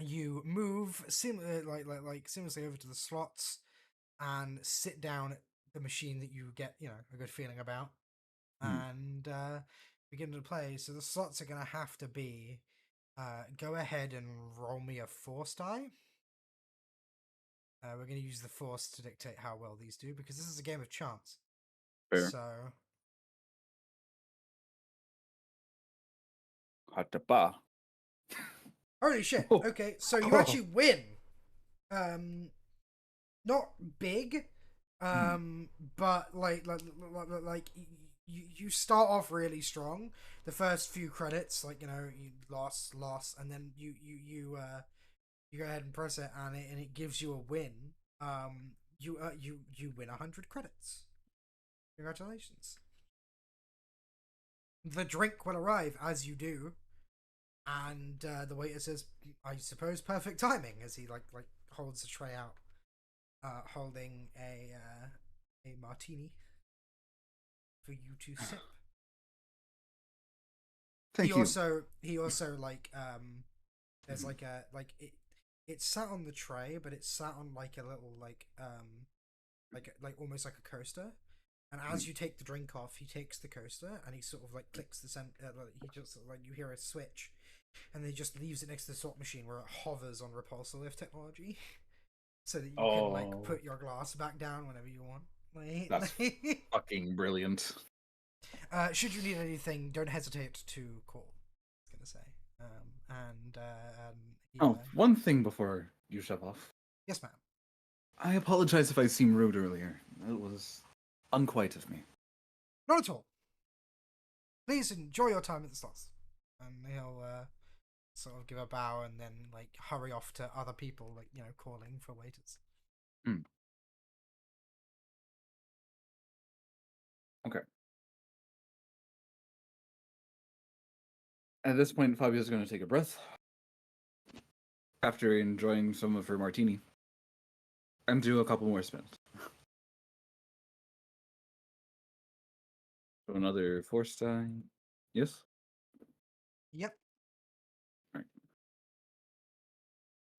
You move seamlessly over to the slots and sit down at the machine that you get a good feeling about, and begin to play. So the slots are gonna have to be. Go ahead and roll me a force die. We're going to use the force to dictate how well these do, because this is a game of chance. Fair. So, Hatapa. holy shit. Oh. Okay, so you actually win. Not big, but like you start off really strong. The first few credits, you lost, and then you go ahead and press it, and it gives you a win. You win 100 credits. Congratulations. The drink will arrive as you do, and the waiter says, "I suppose perfect timing," as he like holds the tray out, holding a martini for you to sip. Thank you. He also there's like a it's sat on the tray, but it's sat on like a little like almost like a coaster. And as you take the drink off, he takes the coaster and he sort of like clicks the he just like you hear a switch, and then he just leaves it next to the slot machine where it hovers on repulsor lift technology, so that you can like put your glass back down whenever you want. That's fucking brilliant. Should you need anything, don't hesitate to call. I was gonna say. One thing before you shove off. Yes, ma'am. I apologize if I seemed rude earlier. It was unquite of me. Not at all. please enjoy your time at the slots. And he'll sort of give a bow and then like hurry off to other people, like calling for waiters. Mm. Okay. At this point, Fabia's going to take a breath after enjoying some of her martini and do a couple more spins. So another force die. Yes? Yep. All right.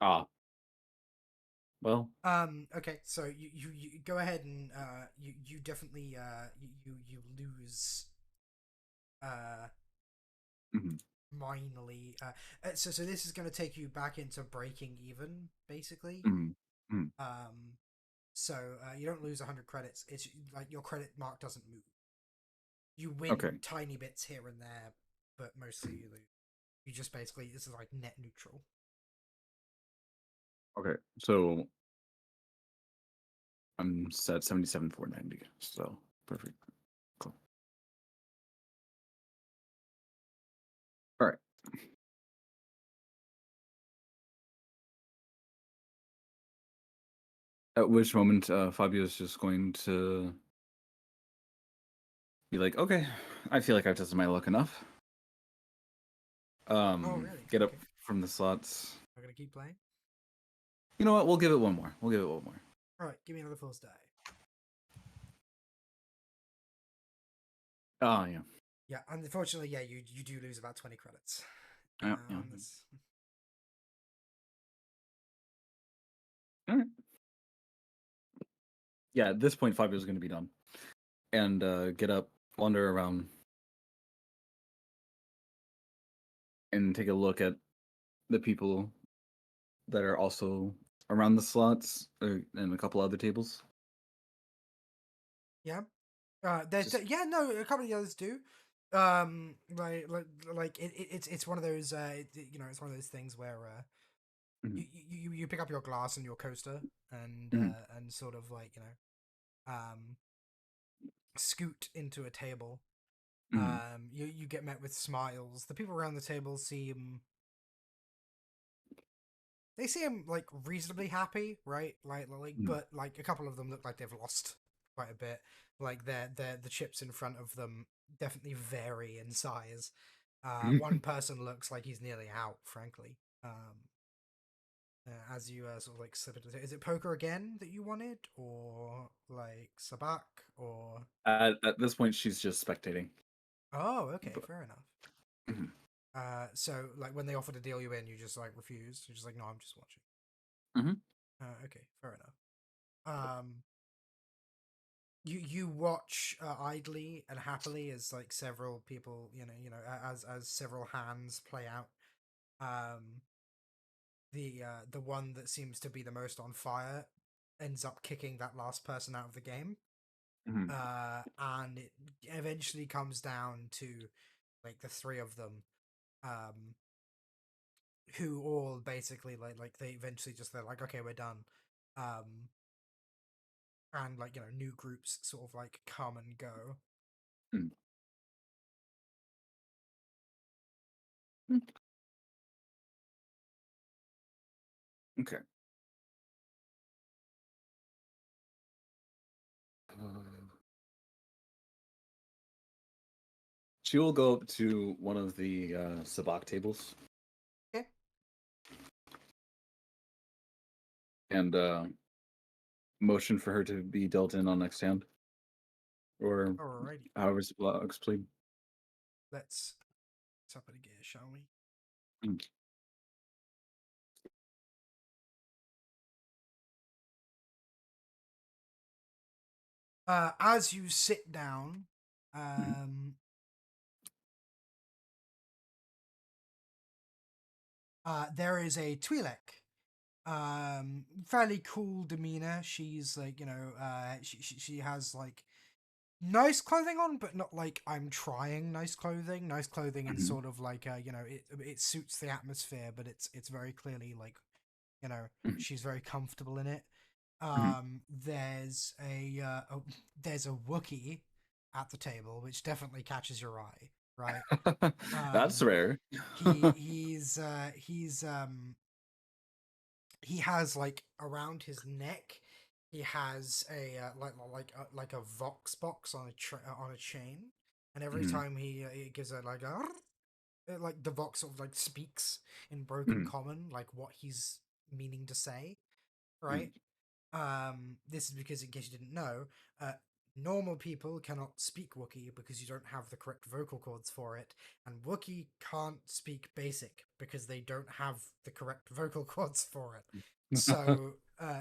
Ah. Well. Okay. So you go ahead and you definitely you lose uh Mhm, minorly. So this is going to take you back into breaking even, basically. mhm, mhm. Um, so you don't lose 100 credits. It's like your credit mark doesn't move. You win Okay. tiny bits here and there, but mostly you lose. You just basically this is like net neutral. Okay. So I'm set 77,490. So perfect. Cool. All right. At which moment, Fabio is just going to be like, "Okay, I feel like I've tested my luck enough. Oh really? Get up Okay. from the slots. I'm gonna keep playing. You know what? We'll give it one more. We'll give it one more. All right, give me another force die. Oh yeah, Yeah, unfortunately, yeah, you do lose about 20 credits yeah, yeah. on this. All right. Yeah, at this point, Fabio's going to be done and get up, wander around, and take a look at the people that are also around the slots and a couple other tables. Yeah. Just Yeah, no, a couple of the others do. Like it's one of those it's one of those things where mhm, you pick up your glass and your coaster mhm, and sort of like scoot into a table. mhm, You get met with smiles. The people around the table seem like reasonably happy, right? mhm, But like a couple of them look like they've lost quite a bit. Like the chips in front of them definitely vary in size. One person looks like he's nearly out, frankly. As you sort of like slip into, is it poker again that you wanted, or like sabak, or at this point, she's just spectating. oh, okay, But fair enough. mhm, So like when they offer to deal you in, you just like refuse. You're just like, no, I'm just watching. mhm, Okay, fair enough. You watch idly and happily as like several people as several hands play out. Um, the one that seems to be the most on fire ends up kicking that last person out of the game. mhm, And it eventually comes down to like the three of them, um, who all basically like they eventually just they're like, okay, we're done. Um, and like new groups sort of like come and go. mhm. Mm, okay. She will go up to one of the sabak tables Okay, and motion for her to be dealt in on next hand, or alrighty. however Sabak's played. Let's up it again, shall we? Mm, As you sit down, mhm, um, there is a Twi'lek. Fairly cool demeanor. She's like, she has like nice clothing on, but not like I'm trying nice clothing. Nice clothing in mhm, sort of like it suits the atmosphere, but it's very clearly like mhm, she's very comfortable in it. mhm, There's a there's a Wookiee at the table, which definitely catches your eye, right? That's Um, rare. he has like around his neck, he has a like a vox box on on a chain, and every Mhm, time he gives it like a like the vox sort of like speaks in broken mhm, common, like what he's meaning to say, right? mhm. This is because, in case you didn't know, uh, normal people cannot speak Wookiee because you don't have the correct vocal cords for it, and Wookiee can't speak Basic because they don't have the correct vocal cords for it. So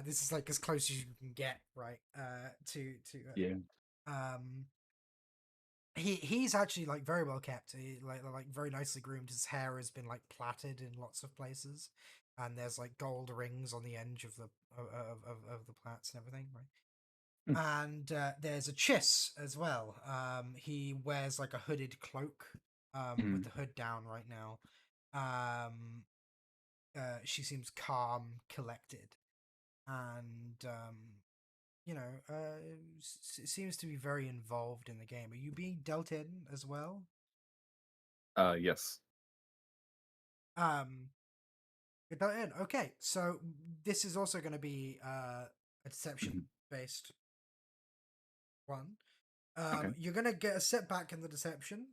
this is like as close as you can get, right? To Yeah. um, he's actually like very well kept. Like very nicely groomed. His hair has been like plaited in lots of places, and there's like gold rings on the edge of the of the plaits and everything, right? Mm, And there's a chiss as well. He wears like a hooded cloak, with mhm. the hood down right now. Um, she seems calm, collected, and seems to be very involved in the game. Are you being dealt in as well? Yes. Um, you're dealt in. Okay, so this is also going to be a deception Mhm. based one. Okay. You're gonna get a setback in the deception.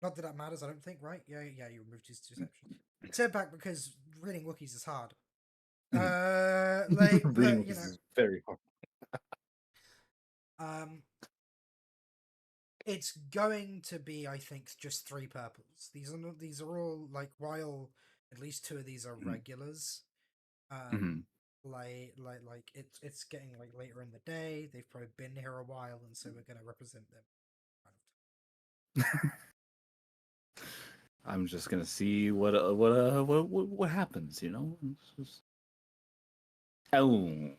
Not that that matters, I don't think, right? Yeah, you removed his deception. Setback because reading Wookiees is hard. Mhm. Reading But books is very hard. um, it's going to be, I think, just three purples. These are all like, while at least two of these are Mhm, regulars. mhm. It's getting like later in the day. They've probably been here a while, and so we're gonna represent them. I'm just gonna see what happens, you know? It's just... Oh,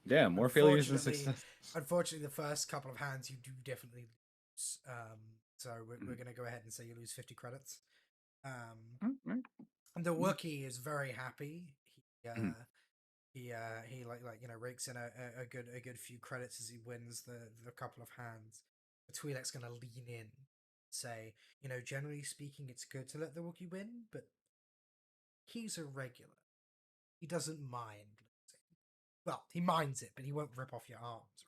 yeah, more failures than Unfortunately, success. unfortunately, the first couple of hands you do definitely lose. So we're Mhm. gonna go ahead and say you lose 50 credits. Um, Alright. and the Mhm, Wookiee is very happy. mhm. He like rakes in a good few credits as he wins the couple of hands. The Twi'lek's gonna lean in, say, generally speaking, it's good to let the Wookiee win, but he's a regular. He doesn't mind losing. Well, he minds it, but he won't rip off your arms.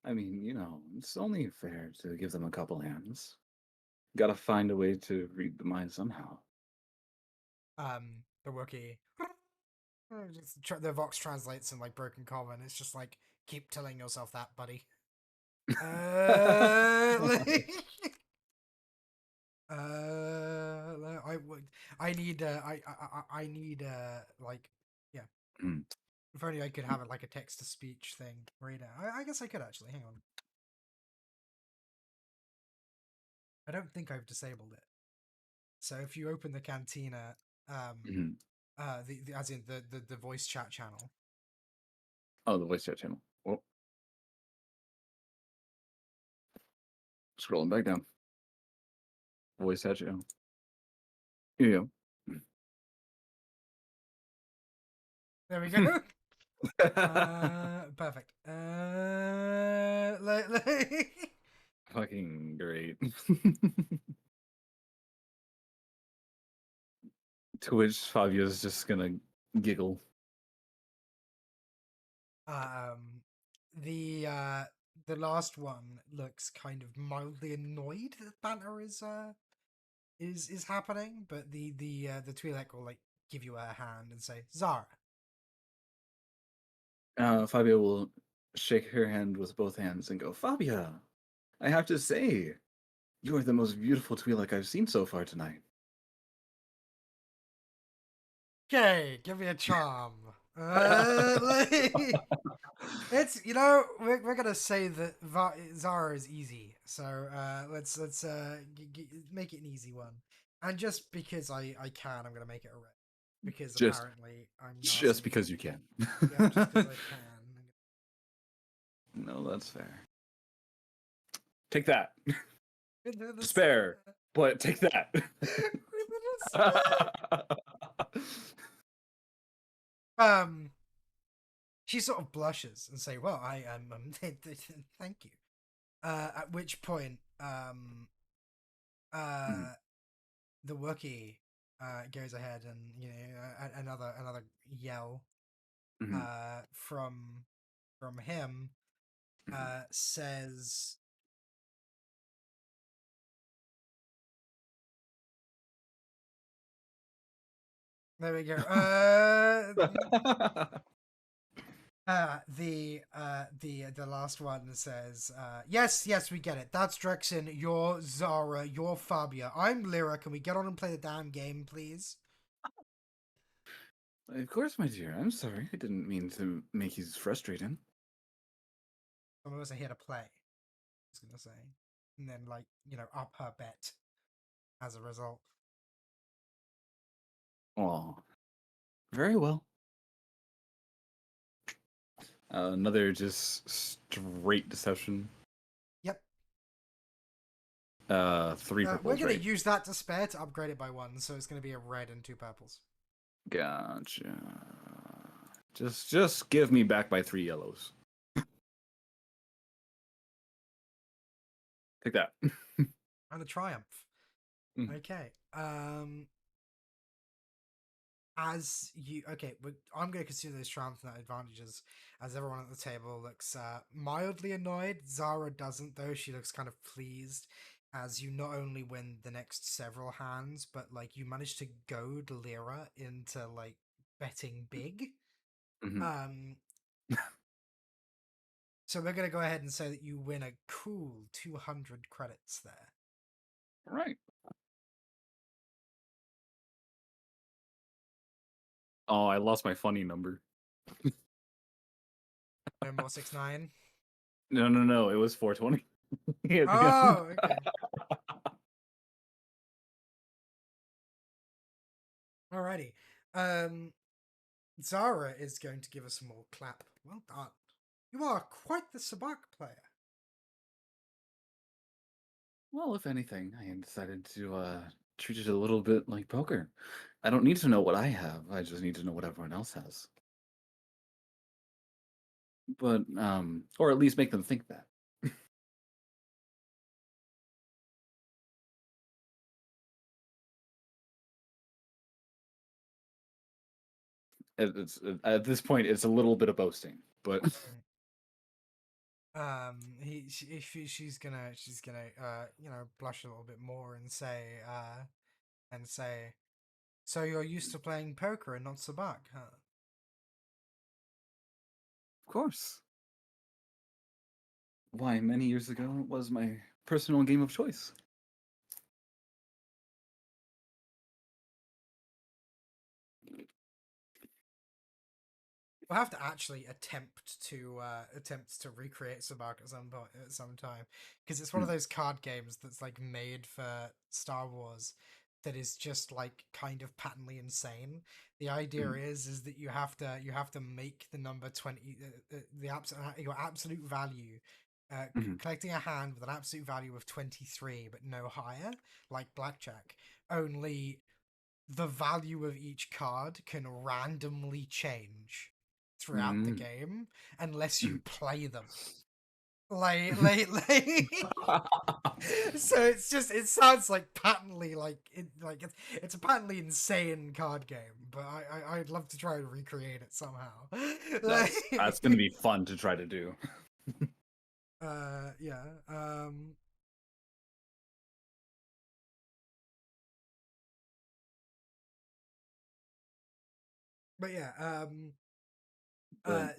I mean, it's only fair to give them a couple hands. Gotta find a way to read the mind somehow. The Wookiee. The Vox translates in like broken common. It's just like, keep telling yourself that, buddy. Like, I would. I need. I need. Like, yeah. Mm. If only I could have it like a text to speech thing right now. I guess I could actually. Hang on. I don't think I've disabled it. So if you open the cantina, Mhm. the as in the voice chat channel. Oh, the voice chat channel. Well, scrolling back down. Voice chat channel. Yeah. There we go. Perfect. Fucking great. To which Fabio's just gonna giggle. um, the last one looks kind of mildly annoyed that banter is happening, but the Twi'lek will like give you a hand and say, Zara. Fabio will shake her hand with both hands and go, Fabia, I have to say, you are the most beautiful Twi'lek I've seen so far tonight. Okay, give me a charm. Like, it's we're gonna say that Zara is easy, so let's make it an easy one, and just because I can, I'm gonna make it a red because Just, apparently I'm just nasty. because you can. Yep, just because I can. No, that's fair. Take that. With the Despair, despair. but take that. With the despair. Um, she sort of blushes and say, "Well, I am. Thank you." At which point, Mhm, uh, the Wookiee goes ahead and another yell mhm, from him mhm. says, "There we go." The last one says, "Yes, yes, we get it. That's Drexen. You're Zara. You're Fabia. I'm Lyra. Can we get on and play the damn game, please?" Of course, my dear. I'm sorry. I didn't mean to make you frustrated. Some of us are here to play. I was gonna say, and then up her bet as a result. Oh, very well. Another just straight deception. Yep. Three We're purples, gonna right? use that to spare to upgrade it by one, so it's gonna be a red and two purples. Gotcha. Just give me back my three yellows. Take that. And a triumph. Mm, Okay. As you okay, but I'm going to consider those triumphant advantages as everyone at the table looks mildly annoyed. Zara doesn't though; she looks kind of pleased as you not only win the next several hands, but you manage to goad Lyra into betting big. mhm. Um, so we're going to go ahead and say that you win a cool 200 credits there. All right. Oh, I lost my funny number. No more 6-9. No, no, no. It was 420 at the end. Oh, okay. Alrighty. Um, Zara is going to give us a more clap. Well done. You are quite the sabak player. Well, if anything, I decided to treat it a little bit like poker. I don't need to know what I have. I just need to know what everyone else has. But or at least make them think that. It's at this point, it's a little bit of boasting, but She's gonna blush a little bit more and say, so you're used to playing poker and not sabak, huh? of course. Why, many years ago, it was my personal game of choice. We'll have to actually attempt to recreate Sabak at some point at some time because it's one of Hmm, those card games that's made for Star Wars that is just kind of patently insane. The idea hmm, is that you have to make the number 20 the absolute your absolute value. hmm, Collecting a hand with an absolute value of 23 but no higher, like blackjack, only the value of each card can randomly change throughout the hmm. game unless you Hmm. play them. Like so it sounds like patently it's a patently insane card game, but I'd love to try and recreate it somehow. like That's gonna be fun to try to do. yeah. But yeah, But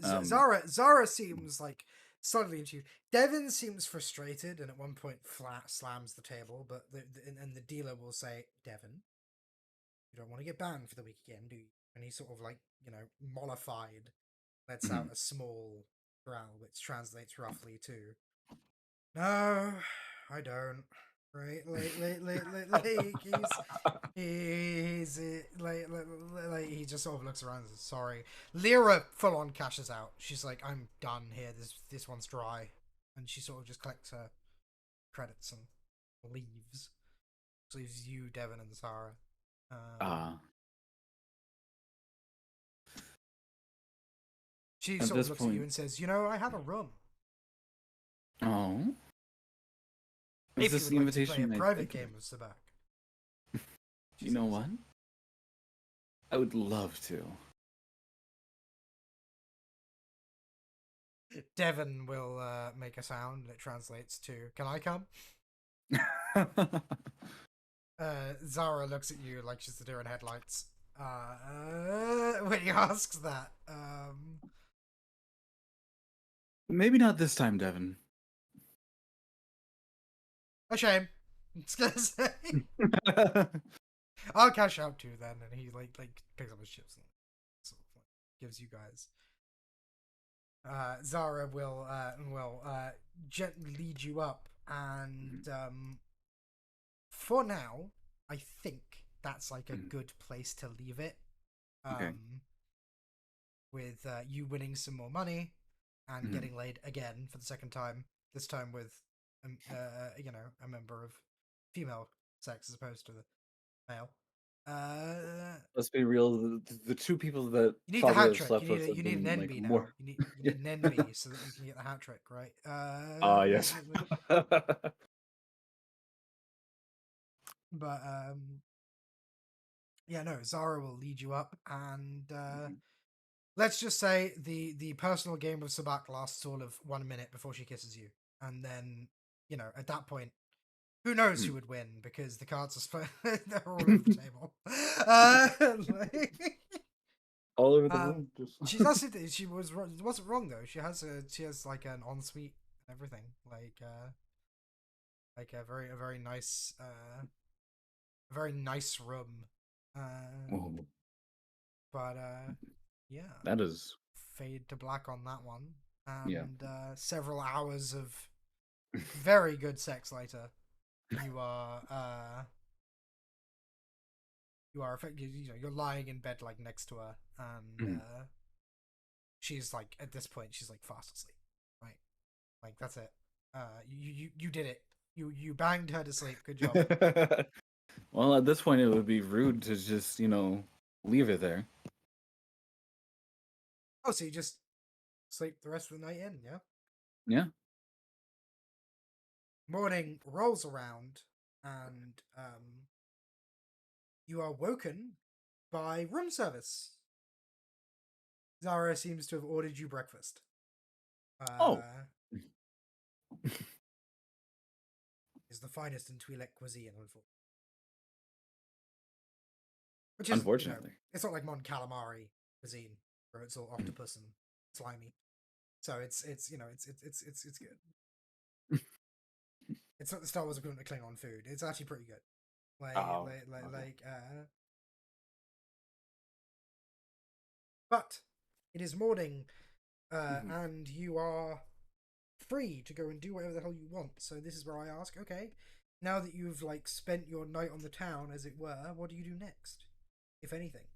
Zara seems slightly into you. Devin seems frustrated and at one point flat slams the table, but and the dealer will say, "Devin, you don't want to get banned for the week again, do you?" And he sort of mollified, lets out mhm. a small growl, which translates roughly to, "No, I don't." Right, he's he just sort of looks around and says, "Sorry." Lyra full on cashes out. She's like, "I'm done here. This one's dry," and she sort of just collects her credits and leaves. So leaves you, Devon, and Sarah. uh, She at sort of this looks at you point, and says, "I have a room." oh, Was If you this would the like to play a invitation I private think game of? of Sabak. You know what? I would love to. Devon will make a sound and it translates to "Can I come?" Zara looks at you like she's the deer in headlights when he asks that. Maybe not this time, Devin. A shame. It's gonna say. I'll cash out too then, and he like picks up his chips and sort of like gives you guys. Zara will gently lead you up, and for now, I think that's like a good place to leave it. Okay. With you winning some more money and Mhm. getting laid again for the second time. This time with, a member of female sex as opposed to the male. Let's be real. The two people that You need the Fabio hat has trick. slept with have You need an been like NB now. more. You need an NB so that you can get the hat trick, right? Ah, yes. But yeah, no. Zara will lead you up, and let's just say the personal game of Sabak lasts all of 1 minute before she kisses you, and then at that point, who knows who would win because the cards are they're all over the table. All over the room. Just... She's that's it. She wasn't wrong though. She has like an ensuite and everything, like a very nice room. Whoa, But yeah, that is, fade to black on that one, yeah. and several hours of very good sex later. You are effectively, you're lying in bed like next to her, and she's like at this point she's like fast asleep, right? Like that's it. You did it. You banged her to sleep. Good job. Well, at this point, it would be rude to just, leave it there. Oh, so you just sleep the rest of the night in, yeah? Yeah. Morning rolls around, and you are woken by room service. Zara seems to have ordered you breakfast. Oh, Is the finest in Twi'lek cuisine, unfortunately. Which is, unfortunately. it's not like Mon Calamari cuisine where it's all octopus and slimy. So it's good. It's not the Star Wars equivalent of Klingon food. It's actually pretty good. Oh, okay. But it is morning, Mhm. and you are free to go and do whatever the hell you want. So this is where I ask, okay, now that you've like spent your night on the town, as it were, what do you do next, if anything,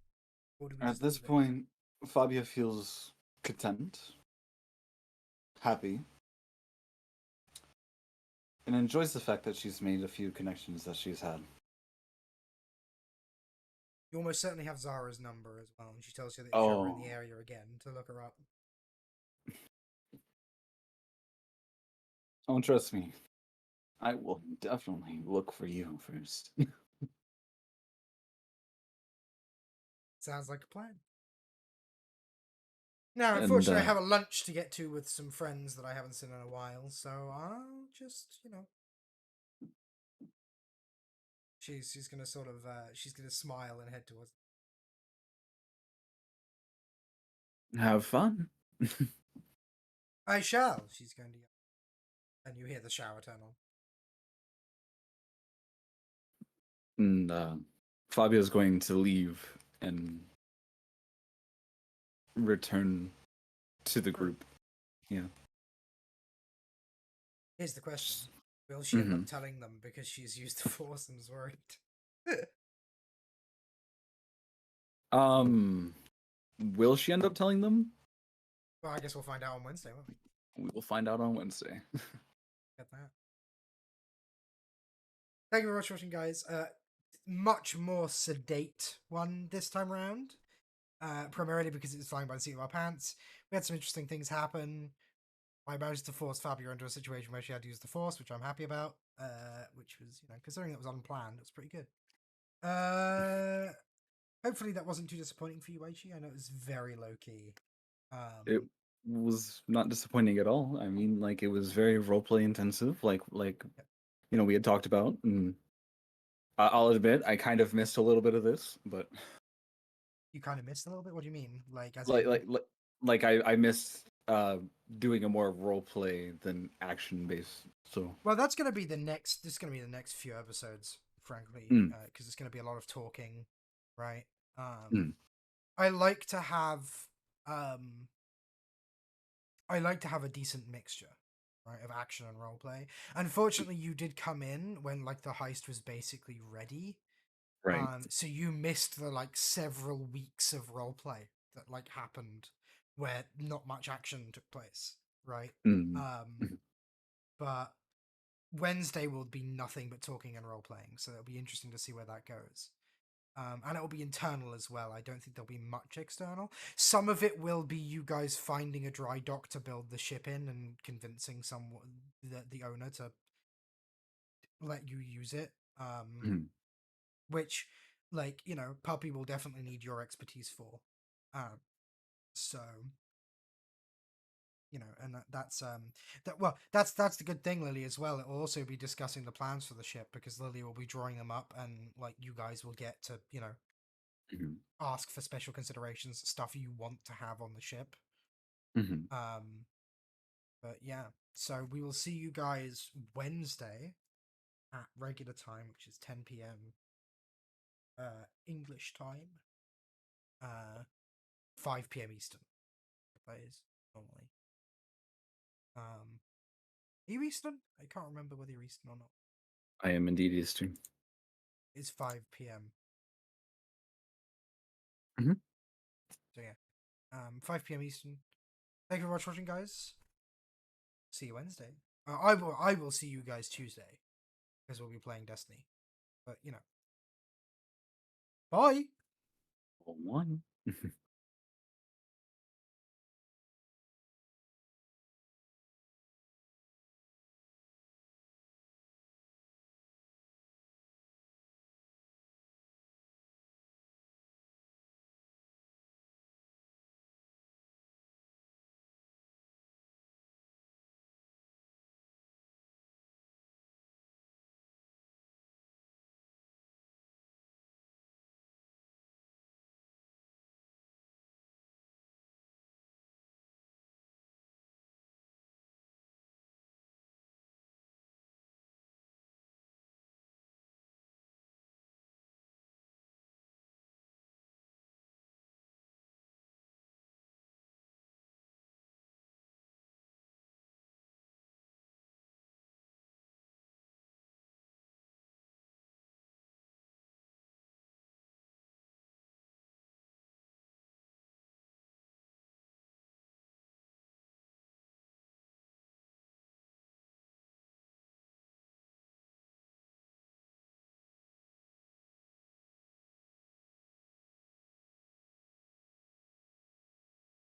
or do we At just this leave it? point, Fabia feels content, happy, and enjoys the fact that she's made a few connections that she's had. You almost certainly have Zara's number as well, and she tells you that if you're ever in Oh, the area again, to look her up. don't trust me. I will definitely look for you first. Sounds like a plan. Now, And unfortunately, I have a lunch to get to with some friends that I haven't seen in a while, so I'll just, she's gonna sort of she's gonna smile and head towards. have fun. I shall. She's going to, and you hear the shower turn on. And Fabio's going to leave and return to the group. Yeah. Here's the question: Just- will she end up Mhm. telling them because she's used the Force and is worried? Um, will she end up telling them? Well, I guess we'll find out on Wednesday, won't we? We will find out on Wednesday. Get that. Thank you very much for watching, guys. Much more sedate one this time around. Primarily because it was flying by the seat of our pants. We had some interesting things happen. I managed to force Fabia into a situation where she had to use the Force, which I'm happy about. Which was, considering it was unplanned, it was pretty good. Hopefully that wasn't too disappointing for you, Aichi. I know it was very low key. It was not disappointing at all. I mean, like it was very roleplay intensive, like Yep. we had talked about, and I'll admit I kind of missed a little bit of this, but You kind of missed a little bit. What do you mean? Like, as like in, like like, like I missed doing a more roleplay than action based. So well, that's going to be the next. This is going to be the next few episodes, frankly, mm, because it's going to be a lot of talking, right? mm, I like to have, um, I like to have a decent mixture, right, of action and roleplay. Unfortunately, you did come in when like the heist was basically ready. right. So you missed the like several weeks of roleplay that like happened where not much action took place, right? Mm, Um, mm, but Wednesday will be nothing but talking and role playing, so it'll be interesting to see where that goes. And it will be internal as well. I don't think there'll be much external. Some of it will be you guys finding a dry dock to build the ship in and convincing someone, the owner, to let you use it. mm, Which, like, Puppy will definitely need your expertise for. So and that's the good thing, Lily, as well. It will also be discussing the plans for the ship because Lily will be drawing them up, and like you guys will get to mm, ask for special considerations, stuff you want to have on the ship. mm. um but yeah, so we will see you guys Wednesday at regular time, which is 10 p.m. English time, 5 p.m. Eastern. That is normally. Are you Eastern? I can't remember whether you're Eastern or not. I am indeed Eastern. It's 5 p.m. Hmm. So yeah, 5 p.m. Eastern. Thank you very much for watching, guys. See you Wednesday. I will see you guys Tuesday because we'll be playing Destiny. But bye. One.